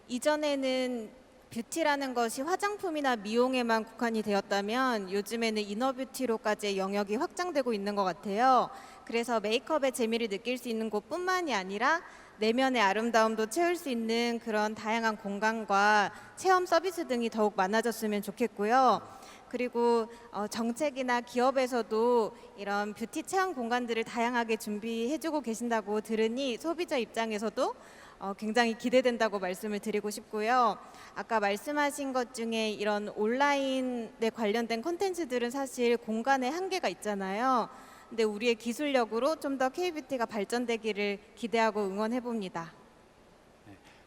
이전에는 뷰티라는 것이 화장품이나 미용에만 국한이 되었다면 요즘에는 이너뷰티로까지의 영역이 확장되고 있는 것 같아요. 그래서 메이크업의 재미를 느낄 수 있는 곳뿐만이 아니라 내면의 아름다움도 채울 수 있는 그런 다양한 공간과 체험 서비스 등이 더욱 많아졌으면 좋겠고요. 그리고 정책이나 기업에서도 이런 뷰티 체험 공간들을 다양하게 준비해주고 계신다고 들으니 소비자 입장에서도 굉장히 기대된다고 말씀을 드리고 싶고요. 아까 말씀하신 것 중에 이런 온라인에 관련된 콘텐츠들은 사실 공간의 한계가 있잖아요. 근데 우리의 기술력으로 좀 더 K-뷰티가 발전되기를 기대하고 응원해 봅니다.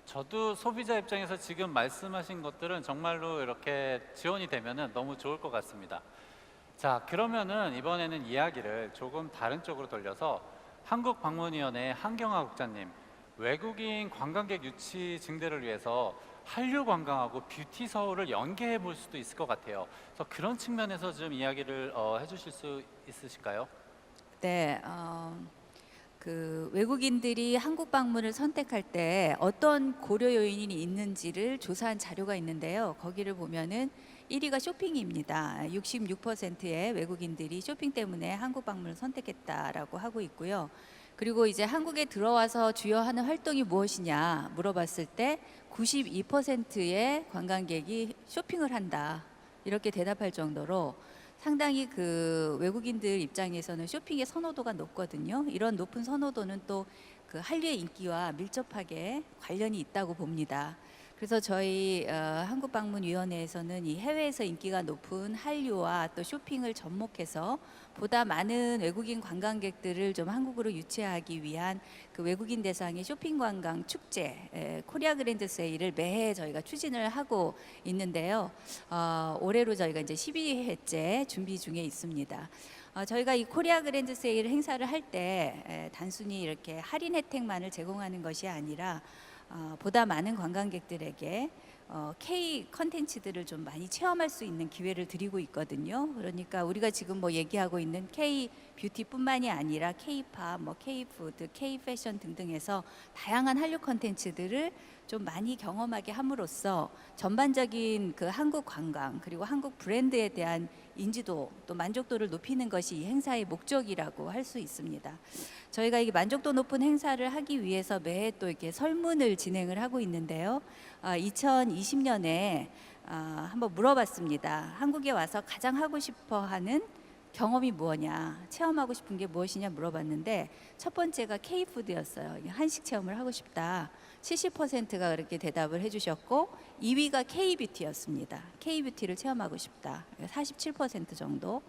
저도 소비자 입장에서 지금 말씀하신 것들은 정말로 이렇게 지원이 되면 너무 좋을 것 같습니다. 자, 그러면은 이번에는 이야기를 조금 다른 쪽으로 돌려서 한국방문위원회 한경화 국장님, 외국인 관광객 유치 증대를 위해서 한류 관광하고 뷰티 서울을 연계해 볼 수도 있을 것 같아요. 그래서 그런 측면에서 좀 이야기를 해주실 수 있으실까요? 네, 그 외국인들이 한국 방문을 선택할 때 어떤 고려 요인이 있는지를 조사한 자료가 있는데요. 거기를 보면은 1위가 쇼핑입니다. 66%의 외국인들이 쇼핑 때문에 한국 방문을 선택했다라고 하고 있고요. 그리고 이제 한국에 들어와서 주요 하는 활동이 무엇이냐 물어봤을 때 92%의 관광객이 쇼핑을 한다. 이렇게 대답할 정도로 상당히 그 외국인들 입장에서는 쇼핑의 선호도가 높거든요. 이런 높은 선호도는 또 그 한류의 인기와 밀접하게 관련이 있다고 봅니다. 그래서 저희 한국방문위원회에서는 이 해외에서 인기가 높은 한류와 또 쇼핑을 접목해서 보다 많은 외국인 관광객들을 좀 한국으로 유치하기 위한 그 외국인 대상의 쇼핑 관광 축제 코리아 그랜드 세일을 매해 저희가 추진을 하고 있는데요. 올해로 저희가 이제 12회째 준비 중에 있습니다. 저희가 이 코리아 그랜드 세일 행사를 할 때 단순히 이렇게 할인 혜택만을 제공하는 것이 아니라 보다 많은 관광객들에게 K 컨텐츠들을 좀 많이 체험할 수 있는 기회를 드리고 있거든요. 그러니까 우리가 지금 뭐 얘기하고 있는 K 뷰티뿐만이 아니라 K 팝, 뭐 K 푸드, K 패션 등등해서 다양한 한류 컨텐츠들을 좀 많이 경험하게 함으로써 전반적인 그 한국 관광 그리고 한국 브랜드에 대한 인지도 또 만족도를 높이는 것이 이 행사의 목적이라고 할 수 있습니다. 저희가 이 만족도 높은 행사를 하기 위해서 매해 또 이렇게 설문을 진행을 하고 있는데요. 2020년에 한번 물어봤습니다. 한국에 와서 가장 하고 싶어 하는 경험이 뭐냐, 체험하고 싶은 게 무엇이냐 물어봤는데 첫 번째가 K푸드였어요. 한식 체험을 하고 싶다. 70%가 그렇게 대답을 해주셨고 2위가 K뷰티였습니다. K뷰티를 체험하고 싶다. 47% 정도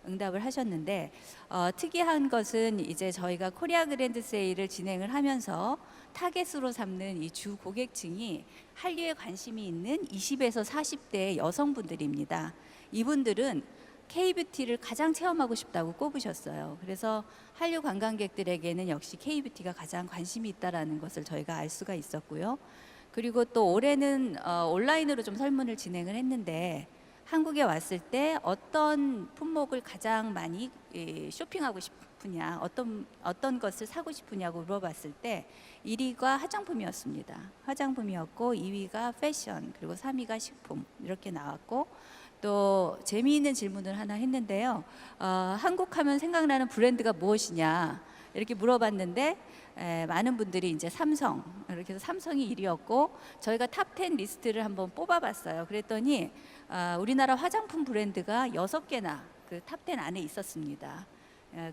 응답을 하셨는데 특이한 것은 이제 저희가 코리아 그랜드 세일을 진행을 하면서 타겟으로 삼는 이 주 고객층이 한류에 관심이 있는 20에서 40대 여성분들입니다. 이분들은 K뷰티를 가장 체험하고 싶다고 꼽으셨어요. 그래서 한류 관광객들에게는 역시 K뷰티가 가장 관심이 있다라는 것을 저희가 알 수가 있었고요. 그리고 또 올해는 온라인으로 좀 설문을 진행을 했는데 한국에 왔을 때 어떤 품목을 가장 많이 쇼핑하고 싶으냐, 어떤 것을 사고 싶으냐고 물어봤을 때 1위가 화장품이었습니다. 화장품이었고 2위가 패션, 그리고 3위가 식품 이렇게 나왔고 또 재미있는 질문을 하나 했는데요. 한국 하면 생각나는 브랜드가 무엇이냐 이렇게 물어봤는데 많은 분들이 이제 삼성 이렇게 해서 삼성이 1위였고 저희가 탑 10 리스트를 한번 뽑아봤어요. 그랬더니 우리나라 화장품 브랜드가 6개나 그 탑 10 안에 있었습니다.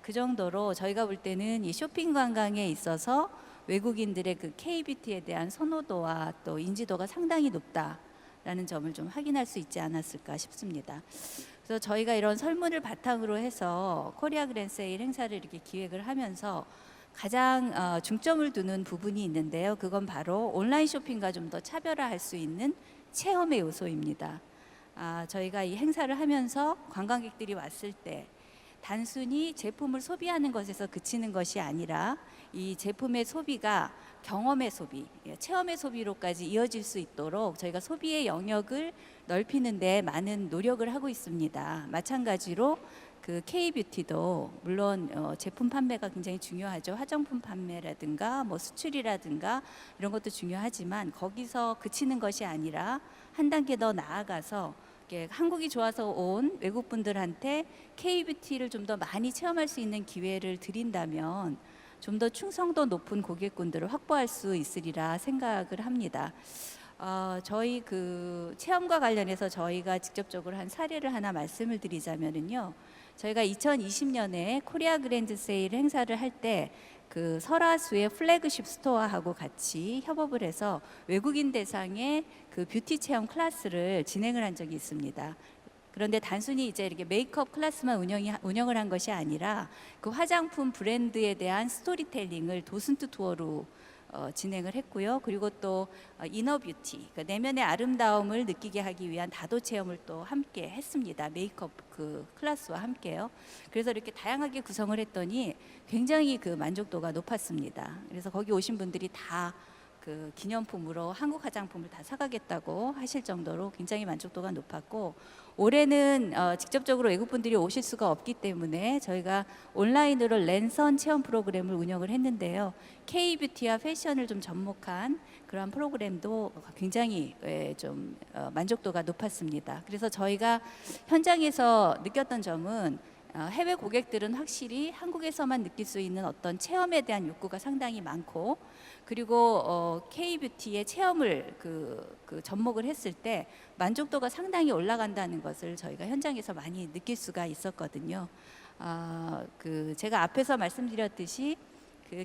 그 정도로 저희가 볼 때는 이 쇼핑 관광에 있어서 외국인들의 그 K뷰티에 대한 선호도와 또 인지도가 상당히 높다라는 점을 좀 확인할 수 있지 않았을까 싶습니다. 그래서 저희가 이런 설문을 바탕으로 해서 코리아 그랜드 세일 행사를 이렇게 기획을 하면서 가장 중점을 두는 부분이 있는데요. 그건 바로 온라인 쇼핑과 좀 더 차별화할 수 있는 체험의 요소입니다. 저희가 이 행사를 하면서 관광객들이 왔을 때 단순히 제품을 소비하는 것에서 그치는 것이 아니라 이 제품의 소비가 경험의 소비, 체험의 소비로까지 이어질 수 있도록 저희가 소비의 영역을 넓히는 데 많은 노력을 하고 있습니다. 마찬가지로 그 K뷰티도 물론 제품 판매가 굉장히 중요하죠. 화장품 판매라든가 뭐 수출이라든가 이런 것도 중요하지만 거기서 그치는 것이 아니라 한 단계 더 나아가서 한국이 좋아서 온 외국 분들한테 K뷰티를 좀 더 많이 체험할 수 있는 기회를 드린다면 좀 더 충성도 높은 고객군들을 확보할 수 있으리라 생각을 합니다. 저희 그 체험과 관련해서 저희가 직접적으로 한 사례를 하나 말씀을 드리자면은요. 저희가 2020년에 코리아 그랜드 세일 행사를 할 때 그 설화수의 플래그십 스토어하고 같이 협업을 해서 외국인 대상의 그 뷰티 체험 클래스를 진행을 한 적이 있습니다. 그런데 단순히 이제 이렇게 메이크업 클래스만 운영을 한 것이 아니라 그 화장품 브랜드에 대한 스토리텔링을 도슨트 투어로 진행을 했고요. 그리고 또 이너 뷰티, 그러니까 내면의 아름다움을 느끼게 하기 위한 다도 체험을 또 함께 했습니다. 메이크업 그 클래스와 함께요. 그래서 이렇게 다양하게 구성을 했더니 굉장히 그 만족도가 높았습니다. 그래서 거기 오신 분들이 다 그 기념품으로 한국 화장품을 다 사가겠다고 하실 정도로 굉장히 만족도가 높았고 올해는 직접적으로 외국 분들이 오실 수가 없기 때문에 저희가 온라인으로 랜선 체험 프로그램을 운영을 했는데요. K뷰티와 패션을 좀 접목한 그러한 프로그램도 굉장히 좀 만족도가 높았습니다. 그래서 저희가 현장에서 느꼈던 점은 해외 고객들은 확실히 한국에서만 느낄 수 있는 어떤 체험에 대한 욕구가 상당히 많고, 그리고 K뷰티의 체험을 접목을 했을 때 만족도가 상당히 올라간다는 것을 저희가 현장에서 많이 느낄 수가 있었거든요. 제가 앞에서 말씀드렸듯이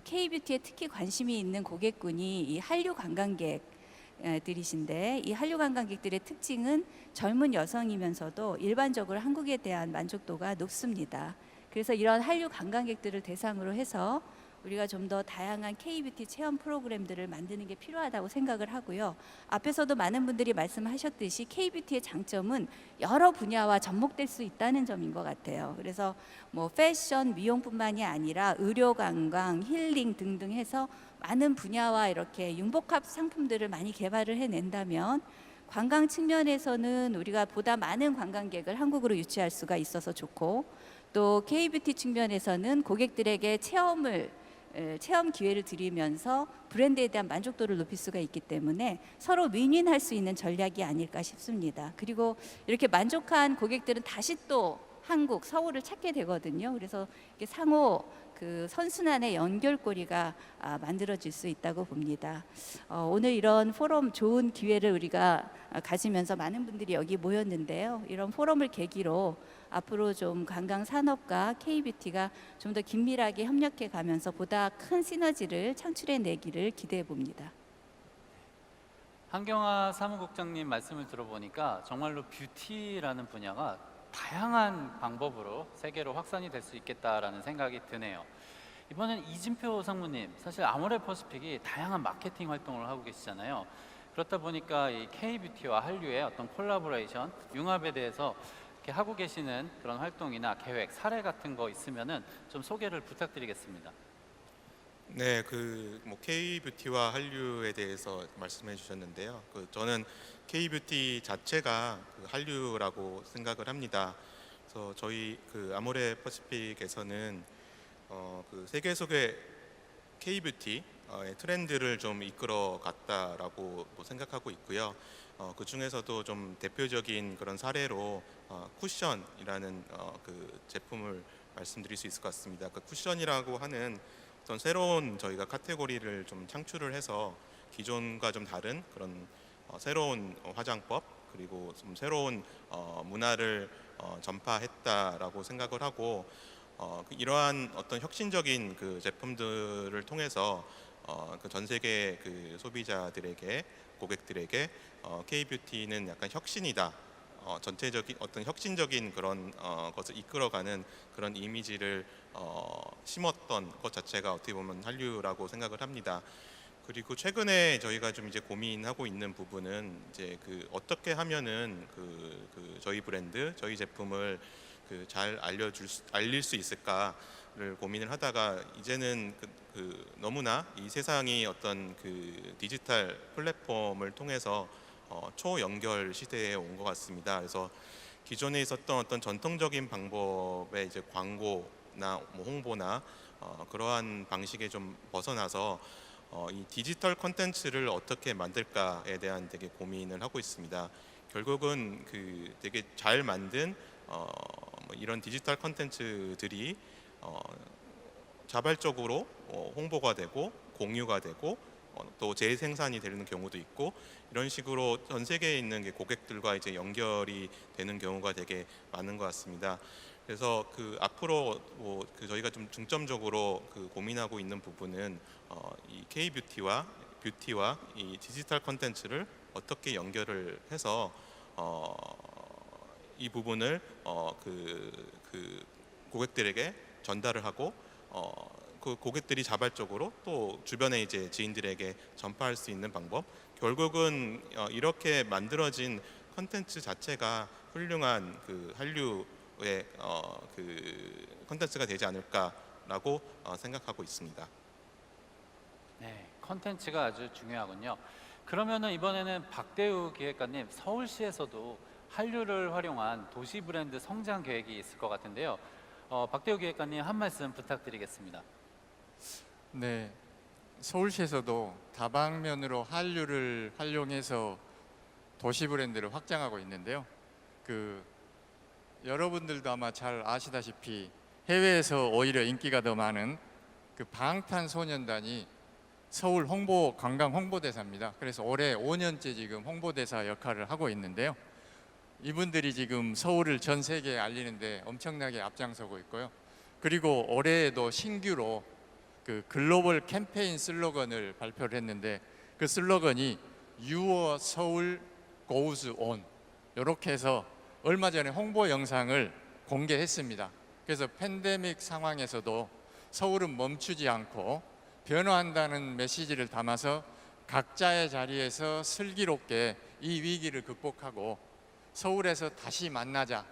K뷰티에 특히 관심이 있는 고객군이 이 한류 관광객들이신데, 이 한류 관광객들의 특징은 젊은 여성이면서도 일반적으로 한국에 대한 만족도가 높습니다. 그래서 이런 한류 관광객들을 대상으로 해서 우리가 좀 더 다양한 K뷰티 체험 프로그램들을 만드는 게 필요하다고 생각을 하고요. 앞에서도 많은 분들이 말씀하셨듯이 K뷰티의 장점은 여러 분야와 접목될 수 있다는 점인 것 같아요. 그래서 뭐 패션, 미용뿐만이 아니라 의료 관광, 힐링 등등 해서 많은 분야와 이렇게 융복합 상품들을 많이 개발을 해낸다면 관광 측면에서는 우리가 보다 많은 관광객을 한국으로 유치할 수가 있어서 좋고, 또 K뷰티 측면에서는 고객들에게 체험 기회를 드리면서 브랜드에 대한 만족도를 높일 수가 있기 때문에 서로 윈윈할 수 있는 전략이 아닐까 싶습니다. 그리고 이렇게 만족한 고객들은 다시 또 한국, 서울을 찾게 되거든요. 그래서 이렇게 상호 선순환의 연결고리가 만들어질 수 있다고 봅니다. 오늘 이런 포럼 좋은 기회를 우리가 가지면서 많은 분들이 여기 모였는데요. 이런 포럼을 계기로 앞으로 좀 관광 산업과 K뷰티가 좀 더 긴밀하게 협력해 가면서 보다 큰 시너지를 창출해 내기를 기대해 봅니다. 한경화 사무국장님 말씀을 들어보니까 정말로 뷰티라는 분야가 다양한 방법으로 세계로 확산이 될 수 있겠다라는 생각이 드네요. 이번엔 이진표 상무님, 사실 아모레퍼시픽이 다양한 마케팅 활동을 하고 계시잖아요. 그렇다 보니까 이 K뷰티와 한류의 어떤 콜라보레이션, 융합에 대해서 이렇게 하고 계시는 그런 활동이나 계획, 사례 같은 거 있으면은 좀 소개를 부탁드리겠습니다. 네, K뷰티와 한류에 대해서 말씀해 주셨는데요. 저는 K뷰티 자체가 한류라고 생각을 합니다. 그래서 저희 아모레 퍼시픽에서는 세계 속의 K뷰티의 트렌드를 좀 이끌어 갔다라고 생각하고 있고요. 그 중에서도 좀 대표적인 그런 사례로 쿠션이라는 제품을 말씀드릴 수 있을 것 같습니다. 쿠션이라고 하는 어떤 새로운 저희가 카테고리를 좀 창출을 해서 기존과 좀 다른 그런 새로운 화장법, 그리고 좀 새로운 문화를 전파했다라고 생각을 하고, 이러한 어떤 혁신적인 제품들을 통해서 전 세계 소비자들에게, 고객들에게 K뷰티는 약간 혁신이다, 전체적인 어떤 혁신적인 그런 것을 이끌어가는 그런 이미지를 심었던 것 자체가 어떻게 보면 한류라고 생각을 합니다. 그리고 최근에 저희가 좀 이제 고민하고 있는 부분은 이제 어떻게 하면은 저희 브랜드, 저희 제품을 잘 알릴 수 있을까를 고민을 하다가, 이제는 너무나 이 세상이 어떤 디지털 플랫폼을 통해서 초연결 시대에 온 것 같습니다. 그래서 기존에 있었던 어떤 전통적인 방법의 이제 광고나 홍보나 그러한 방식에 좀 벗어나서 이 디지털 콘텐츠를 어떻게 만들까에 대한 되게 고민을 하고 있습니다. 결국은 되게 잘 만든 이런 디지털 콘텐츠들이 자발적으로 홍보가 되고 공유가 되고 또 재생산이 되는 경우도 있고, 이런 식으로 전 세계에 있는 고객들과 이제 연결이 되는 경우가 되게 많은 것 같습니다. 그래서 앞으로 저희가 좀 중점적으로 고민하고 있는 부분은 이 K뷰티와 뷰티와 이 디지털 콘텐츠를 어떻게 연결을 해서 이 부분을 고객들에게 전달을 하고, 고객들이 자발적으로 또 주변의 이제 지인들에게 전파할 수 있는 방법, 결국은 이렇게 만들어진 콘텐츠 자체가 훌륭한 한류의 콘텐츠가 되지 않을까라고 생각하고 있습니다. 네, 컨텐츠가 아주 중요하군요. 그러면은 이번에는 박대우 기획관님, 서울시에서도 한류를 활용한 도시 브랜드 성장 계획이 있을 것 같은데요. 박대우 기획관님, 한 말씀 부탁드리겠습니다. 네, 서울시에서도 다방면으로 한류를 활용해서 도시 브랜드를 확장하고 있는데요. 여러분들도 아마 잘 아시다시피 해외에서 오히려 인기가 더 많은 그 방탄소년단이 서울 관광 홍보대사입니다. 그래서 올해 5년째 지금 홍보대사 역할을 하고 있는데요. 이분들이 지금 서울을 전 세계에 알리는데 엄청나게 앞장서고 있고요. 그리고 올해에도 신규로 그 글로벌 캠페인 슬로건을 발표를 했는데 그 슬로건이 Your Seoul Goes On 이렇게 해서 얼마 전에 홍보 영상을 공개했습니다. 그래서 팬데믹 상황에서도 서울은 멈추지 않고 변화한다는 메시지를 담아서 각자의 자리에서 슬기롭게 이 위기를 극복하고 서울에서 다시 만나자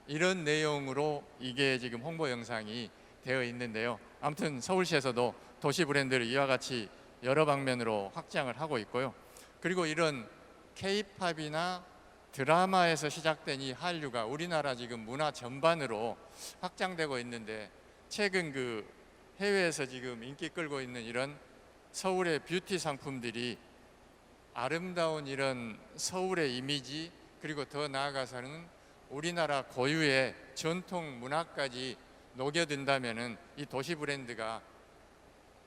이런 내용으로 이게 지금 홍보 영상이 되어 있는데요. 아무튼 서울시에서도 도시 브랜드를 이와 같이 여러 방면으로 확장을 하고 있고요. 그리고 이런 K-팝이나 드라마에서 시작된 이 한류가 우리나라 지금 문화 전반으로 확장되고 있는데 최근 그 해외에서 지금 인기 끌고 있는 이런 서울의 뷰티 상품들이 아름다운 이런 서울의 이미지 그리고 더 나아가서는 우리나라 고유의 전통 문화까지 녹여든다면은 이 도시 브랜드가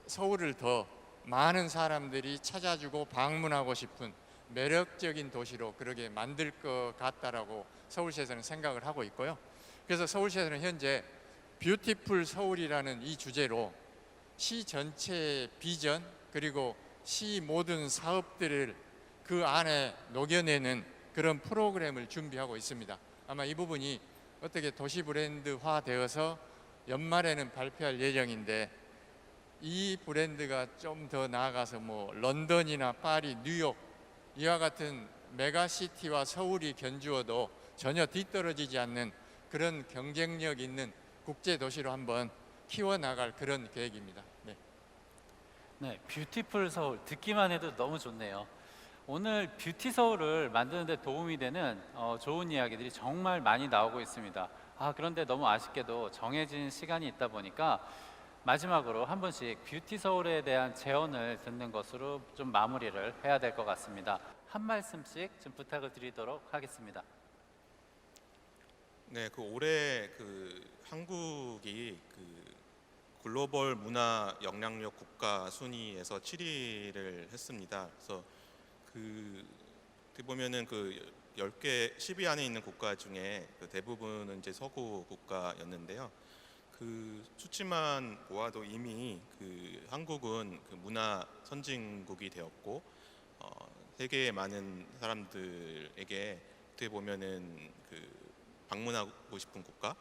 서울을 더 많은 사람들이 찾아주고 방문하고 싶은 매력적인 도시로 그렇게 만들 것 같다라고 서울시에서는 생각을 하고 있고요. 그래서 서울시에서는 현재 뷰티풀 서울이라는 이 주제로 시 전체의 비전 그리고 시 모든 사업들을 그 안에 녹여내는 그런 프로그램을 준비하고 있습니다. 아마 이 부분이 어떻게 도시 브랜드화 되어서 연말에는 발표할 예정인데 이 브랜드가 좀 더 나아가서 뭐 런던이나 파리, 뉴욕 이와 같은 메가시티와 서울이 견주어도 전혀 뒤떨어지지 않는 그런 경쟁력 있는 국제 도시로 한번 키워나갈 그런 계획입니다. 네. 네, 뷰티풀 서울 듣기만 해도 너무 좋네요. 오늘 뷰티 서울을 만드는 데 도움이 되는 좋은 이야기들이 정말 많이 나오고 있습니다. 그런데 너무 아쉽게도 정해진 시간이 있다 보니까 마지막으로 한 번씩 뷰티 서울에 대한 제언을 듣는 것으로 좀 마무리를 해야 될 것 같습니다. 한 말씀씩 좀 부탁을 드리도록 하겠습니다. 네, 그 올해 그 한국이 그 글로벌 문화 영향력 국가 순위에서 7위를 했습니다. 그래서 그 어떻게 보면은 그 10개 10위 안에 있는 국가 중에 그 대부분은 이제 서구 국가였는데요. 그 수치만 보아도 이미 그 한국은 그 문화 선진국이 되었고 세계의 많은 사람들에게 어떻게 보면은 그 방문하고 싶은 국가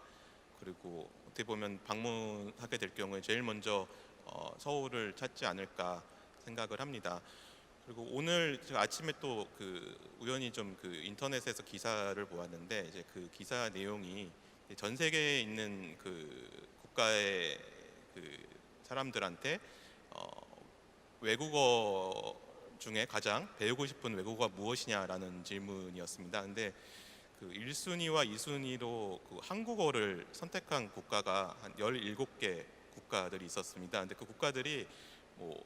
그리고 어떻게 보면 방문하게 될 경우에 제일 먼저 서울을 찾지 않을까 생각을 합니다. 그리고 오늘 제가 아침에 또 그 우연히 좀 그 인터넷에서 기사를 보았는데 이제 그 기사 내용이 전 세계에 있는 그 국가의 그 사람들한테 외국어 중에 가장 배우고 싶은 외국어가 무엇이냐라는 질문이었습니다. 근데 그 1순위와 2순위로 그 한국어를 선택한 국가가 한 17개 국가들이 있었습니다. 근데 그 국가들이 뭐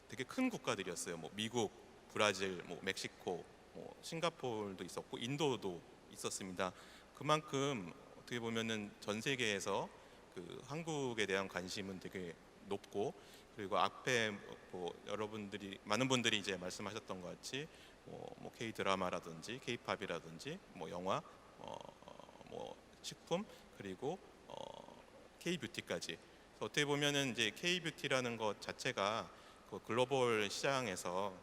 되게 큰 국가들이었어요. 뭐 미국, 브라질, 뭐 멕시코, 뭐 싱가포르도 있었고 인도도 있었습니다. 그만큼 어떻게 보면은 전 세계에서 그 한국에 대한 관심은 되게 높고 그리고 앞에 뭐 여러분들이 많은 분들이 이제 말씀하셨던 것 같이 뭐 K 드라마라든지 K 팝이라든지 뭐 영화, 뭐 식품 그리고 K 뷰티까지 어떻게 보면은 이제 K 뷰티라는 것 자체가 그 글로벌 시장에서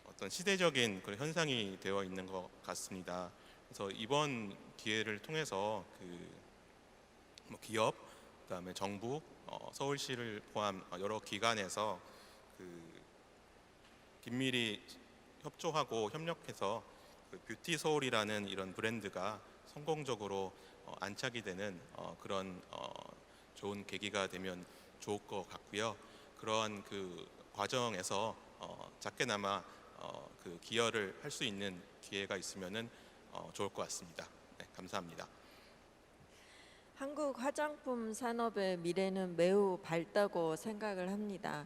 어떤 시대적인 그런 현상이 되어 있는 것 같습니다. 그래서 이번 기회를 통해서 뭐 기업, 그다음에 정부, 서울시를 포함 여러 기관에서 긴밀히 협조하고 협력해서 뷰티 서울이라는 이런 브랜드가 성공적으로 안착이 되는 그런 좋은 계기가 되면 좋을 것 같고요. 그러한 그 과정에서 작게나마 그 기여를 할 수 있는 기회가 있으면은 좋을 것 같습니다. 네, 감사합니다. 한국 화장품 산업의 미래는 매우 밝다고 생각을 합니다.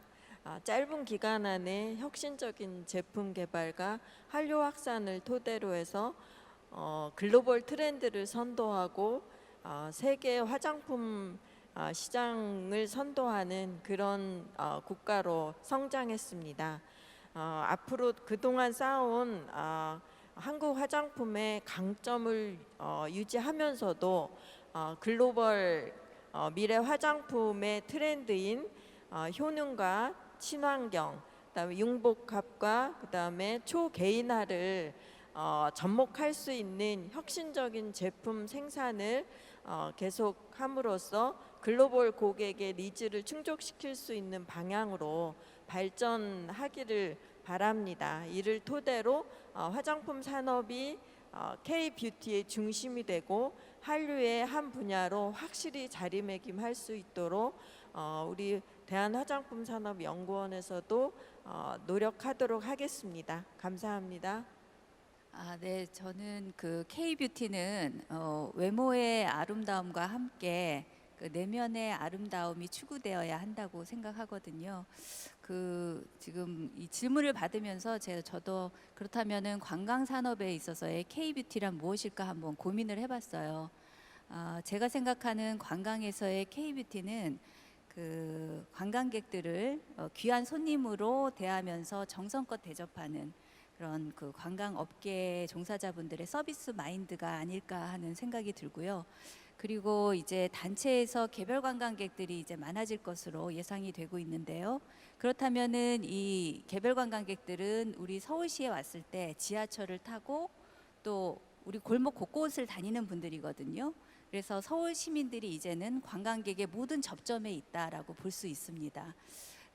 짧은 기간 안에 혁신적인 제품 개발과 한류 확산을 토대로 해서 글로벌 트렌드를 선도하고 세계 화장품 시장을 선도하는 그런 국가로 성장했습니다. 앞으로 그동안 쌓아온 한국 화장품의 강점을 유지하면서도 글로벌 미래 화장품의 트렌드인 효능과 친환경, 그다음에 융복합과 그다음에 초개인화를 접목할 수 있는 혁신적인 제품 생산을 계속함으로써 글로벌 고객의 니즈를 충족시킬 수 있는 방향으로 발전하기를 바랍니다. 이를 토대로 화장품 산업이 K-뷰티의 중심이 되고 한류의 한 분야로 확실히 자리매김할 수 있도록 우리 대한화장품산업연구원에서도 노력하도록 하겠습니다. 감사합니다. 네, 저는 그 K-뷰티는 외모의 아름다움과 함께 그 내면의 아름다움이 추구되어야 한다고 생각하거든요. 지금 이 질문을 받으면서 저도 그렇다면은 관광 산업에 있어서의 K-뷰티란 무엇일까 한번 고민을 해봤어요. 제가 생각하는 관광에서의 K-뷰티는 그 관광객들을 귀한 손님으로 대하면서 정성껏 대접하는 그런 그 관광업계 종사자분들의 서비스 마인드가 아닐까 하는 생각이 들고요. 그리고 이제 단체에서 개별 관광객들이 이제 많아질 것으로 예상이 되고 있는데요. 그렇다면은 이 개별 관광객들은 우리 서울시에 왔을 때 지하철을 타고 또 우리 골목 곳곳을 다니는 분들이거든요. 그래서 서울 시민들이 이제는 관광객의 모든 접점에 있다라고 볼 수 있습니다.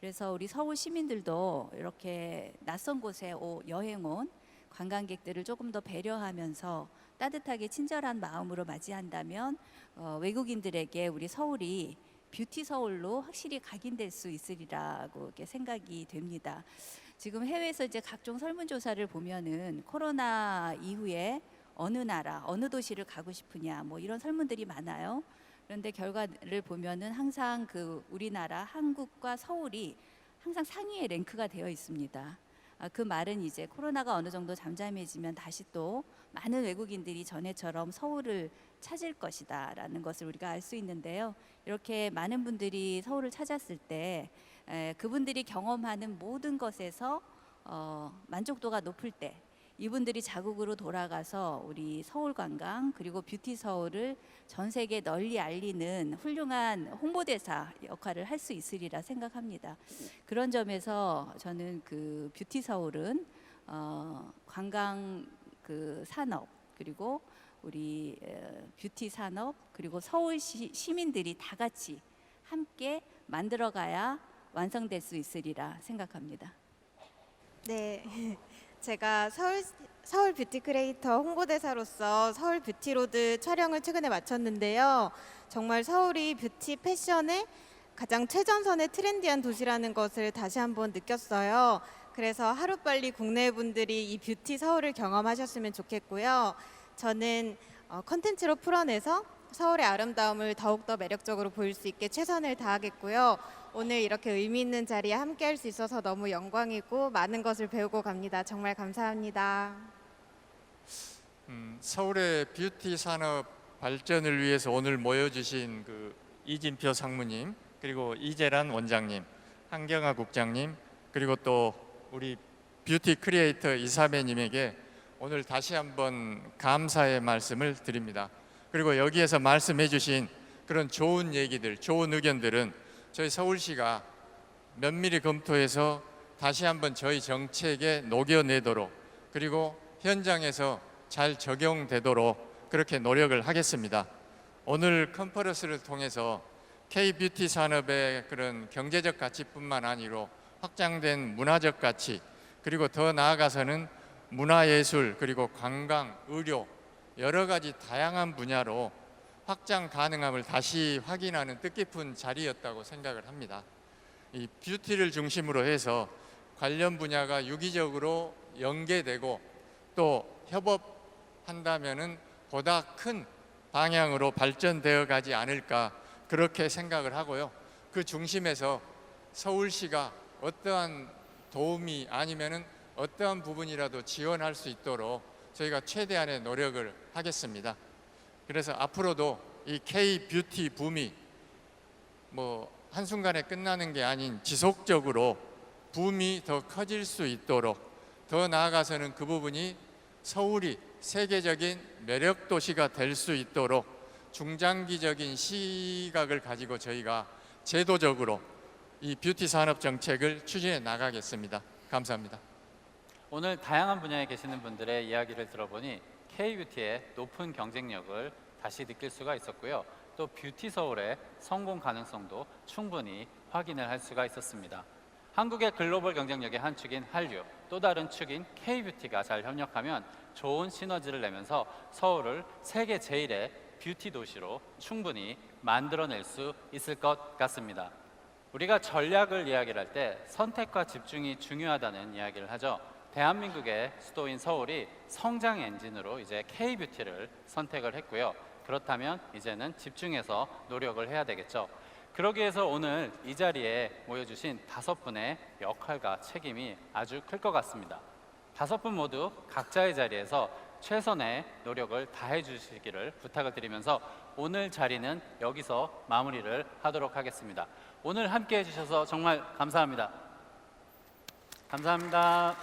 그래서 우리 서울 시민들도 이렇게 낯선 곳에 여행 온 관광객들을 조금 더 배려하면서 따뜻하게 친절한 마음으로 맞이한다면 외국인들에게 우리 서울이 뷰티 서울로 확실히 각인될 수 있으리라고 이렇게 생각이 됩니다. 지금 해외에서 이제 각종 설문조사를 보면은 코로나 이후에 어느 나라, 어느 도시를 가고 싶으냐 뭐 이런 설문들이 많아요. 그런데 결과를 보면은 항상 그 우리나라 한국과 서울이 항상 상위에 랭크가 되어 있습니다. 그 말은 이제 코로나가 어느 정도 잠잠해지면 다시 또 많은 외국인들이 전에처럼 서울을 찾을 것이다라는 것을 우리가 알 수 있는데요. 이렇게 많은 분들이 서울을 찾았을 때 그분들이 경험하는 모든 것에서 만족도가 높을 때 이분들이 자국으로 돌아가서 우리 서울 관광 그리고 뷰티 서울을 전 세계에 널리 알리는 훌륭한 홍보대사 역할을 할 수 있으리라 생각합니다. 그런 점에서 저는 그 뷰티 서울은 관광 그 산업 그리고 우리 뷰티 산업 그리고 서울 시민들이 다 같이 함께 만들어가야 완성될 수 있으리라 생각합니다. 네. 제가 서울 뷰티 크리에이터 홍보대사로서 서울 뷰티로드 촬영을 최근에 마쳤는데요. 정말 서울이 뷰티 패션의 가장 최전선의 트렌디한 도시라는 것을 다시 한번 느꼈어요. 그래서 하루빨리 국내 분들이 이 뷰티 서울을 경험하셨으면 좋겠고요. 저는 컨텐츠로 풀어내서 서울의 아름다움을 더욱더 매력적으로 보일 수 있게 최선을 다하겠고요. 오늘 이렇게 의미 있는 자리에 함께 할 수 있어서 너무 영광이고 많은 것을 배우고 갑니다. 정말 감사합니다. 서울의 뷰티 산업 발전을 위해서 오늘 모여주신 그 이진표 상무님 그리고 이재란 원장님, 한경아 국장님 그리고 또 우리 뷰티 크리에이터 이사배님에게 오늘 다시 한번 감사의 말씀을 드립니다. 그리고 여기에서 말씀해 주신 그런 좋은 얘기들, 좋은 의견들은 저희 서울시가 면밀히 검토해서 다시 한번 저희 정책에 녹여내도록 그리고 현장에서 잘 적용되도록 그렇게 노력을 하겠습니다. 오늘 컨퍼런스를 통해서 K-뷰티 산업의 그런 경제적 가치뿐만 아니라 확장된 문화적 가치 그리고 더 나아가서는 문화예술 그리고 관광, 의료 여러 가지 다양한 분야로 확장 가능함을 다시 확인하는 뜻깊은 자리였다고 생각을 합니다. 이 뷰티를 중심으로 해서 관련 분야가 유기적으로 연계되고 또 협업한다면은 보다 큰 방향으로 발전되어 가지 않을까 그렇게 생각을 하고요. 그 중심에서 서울시가 어떠한 도움이 아니면은 어떠한 부분이라도 지원할 수 있도록 저희가 최대한의 노력을 하겠습니다. 그래서 앞으로도 이 K 뷰티 붐이 뭐 한순간에 끝나는 게 아닌 지속적으로 붐이 더 커질 수 있도록, 더 나아가서는 그 부분이 서울이 세계적인 매력 도시가 될 수 있도록 중장기적인 시각을 가지고 저희가 제도적으로 이 뷰티 산업 정책을 추진해 나가겠습니다. 감사합니다. 오늘 다양한 분야에 계시는 분들의 이야기를 들어보니 K-뷰티의 높은 경쟁력을 다시 느낄 수가 있었고요. 또 뷰티 서울의 성공 가능성도 충분히 확인을 할 수가 있었습니다. 한국의 글로벌 경쟁력의 한 축인 한류, 또 다른 축인 K-뷰티가 잘 협력하면 좋은 시너지를 내면서 서울을 세계 제1의 뷰티 도시로 충분히 만들어낼 수 있을 것 같습니다. 우리가 전략을 이야기를 할 때 선택과 집중이 중요하다는 이야기를 하죠. 대한민국의 수도인 서울이 성장 엔진으로 이제 K-뷰티를 선택을 했고요. 그렇다면 이제는 집중해서 노력을 해야 되겠죠. 그러기 위해서 오늘 이 자리에 모여주신 5분의 역할과 책임이 아주 클 것 같습니다. 5분 모두 각자의 자리에서 최선의 노력을 다해 주시기를 부탁을 드리면서 오늘 자리는 여기서 마무리를 하도록 하겠습니다. 오늘 함께 해주셔서 정말 감사합니다. 감사합니다.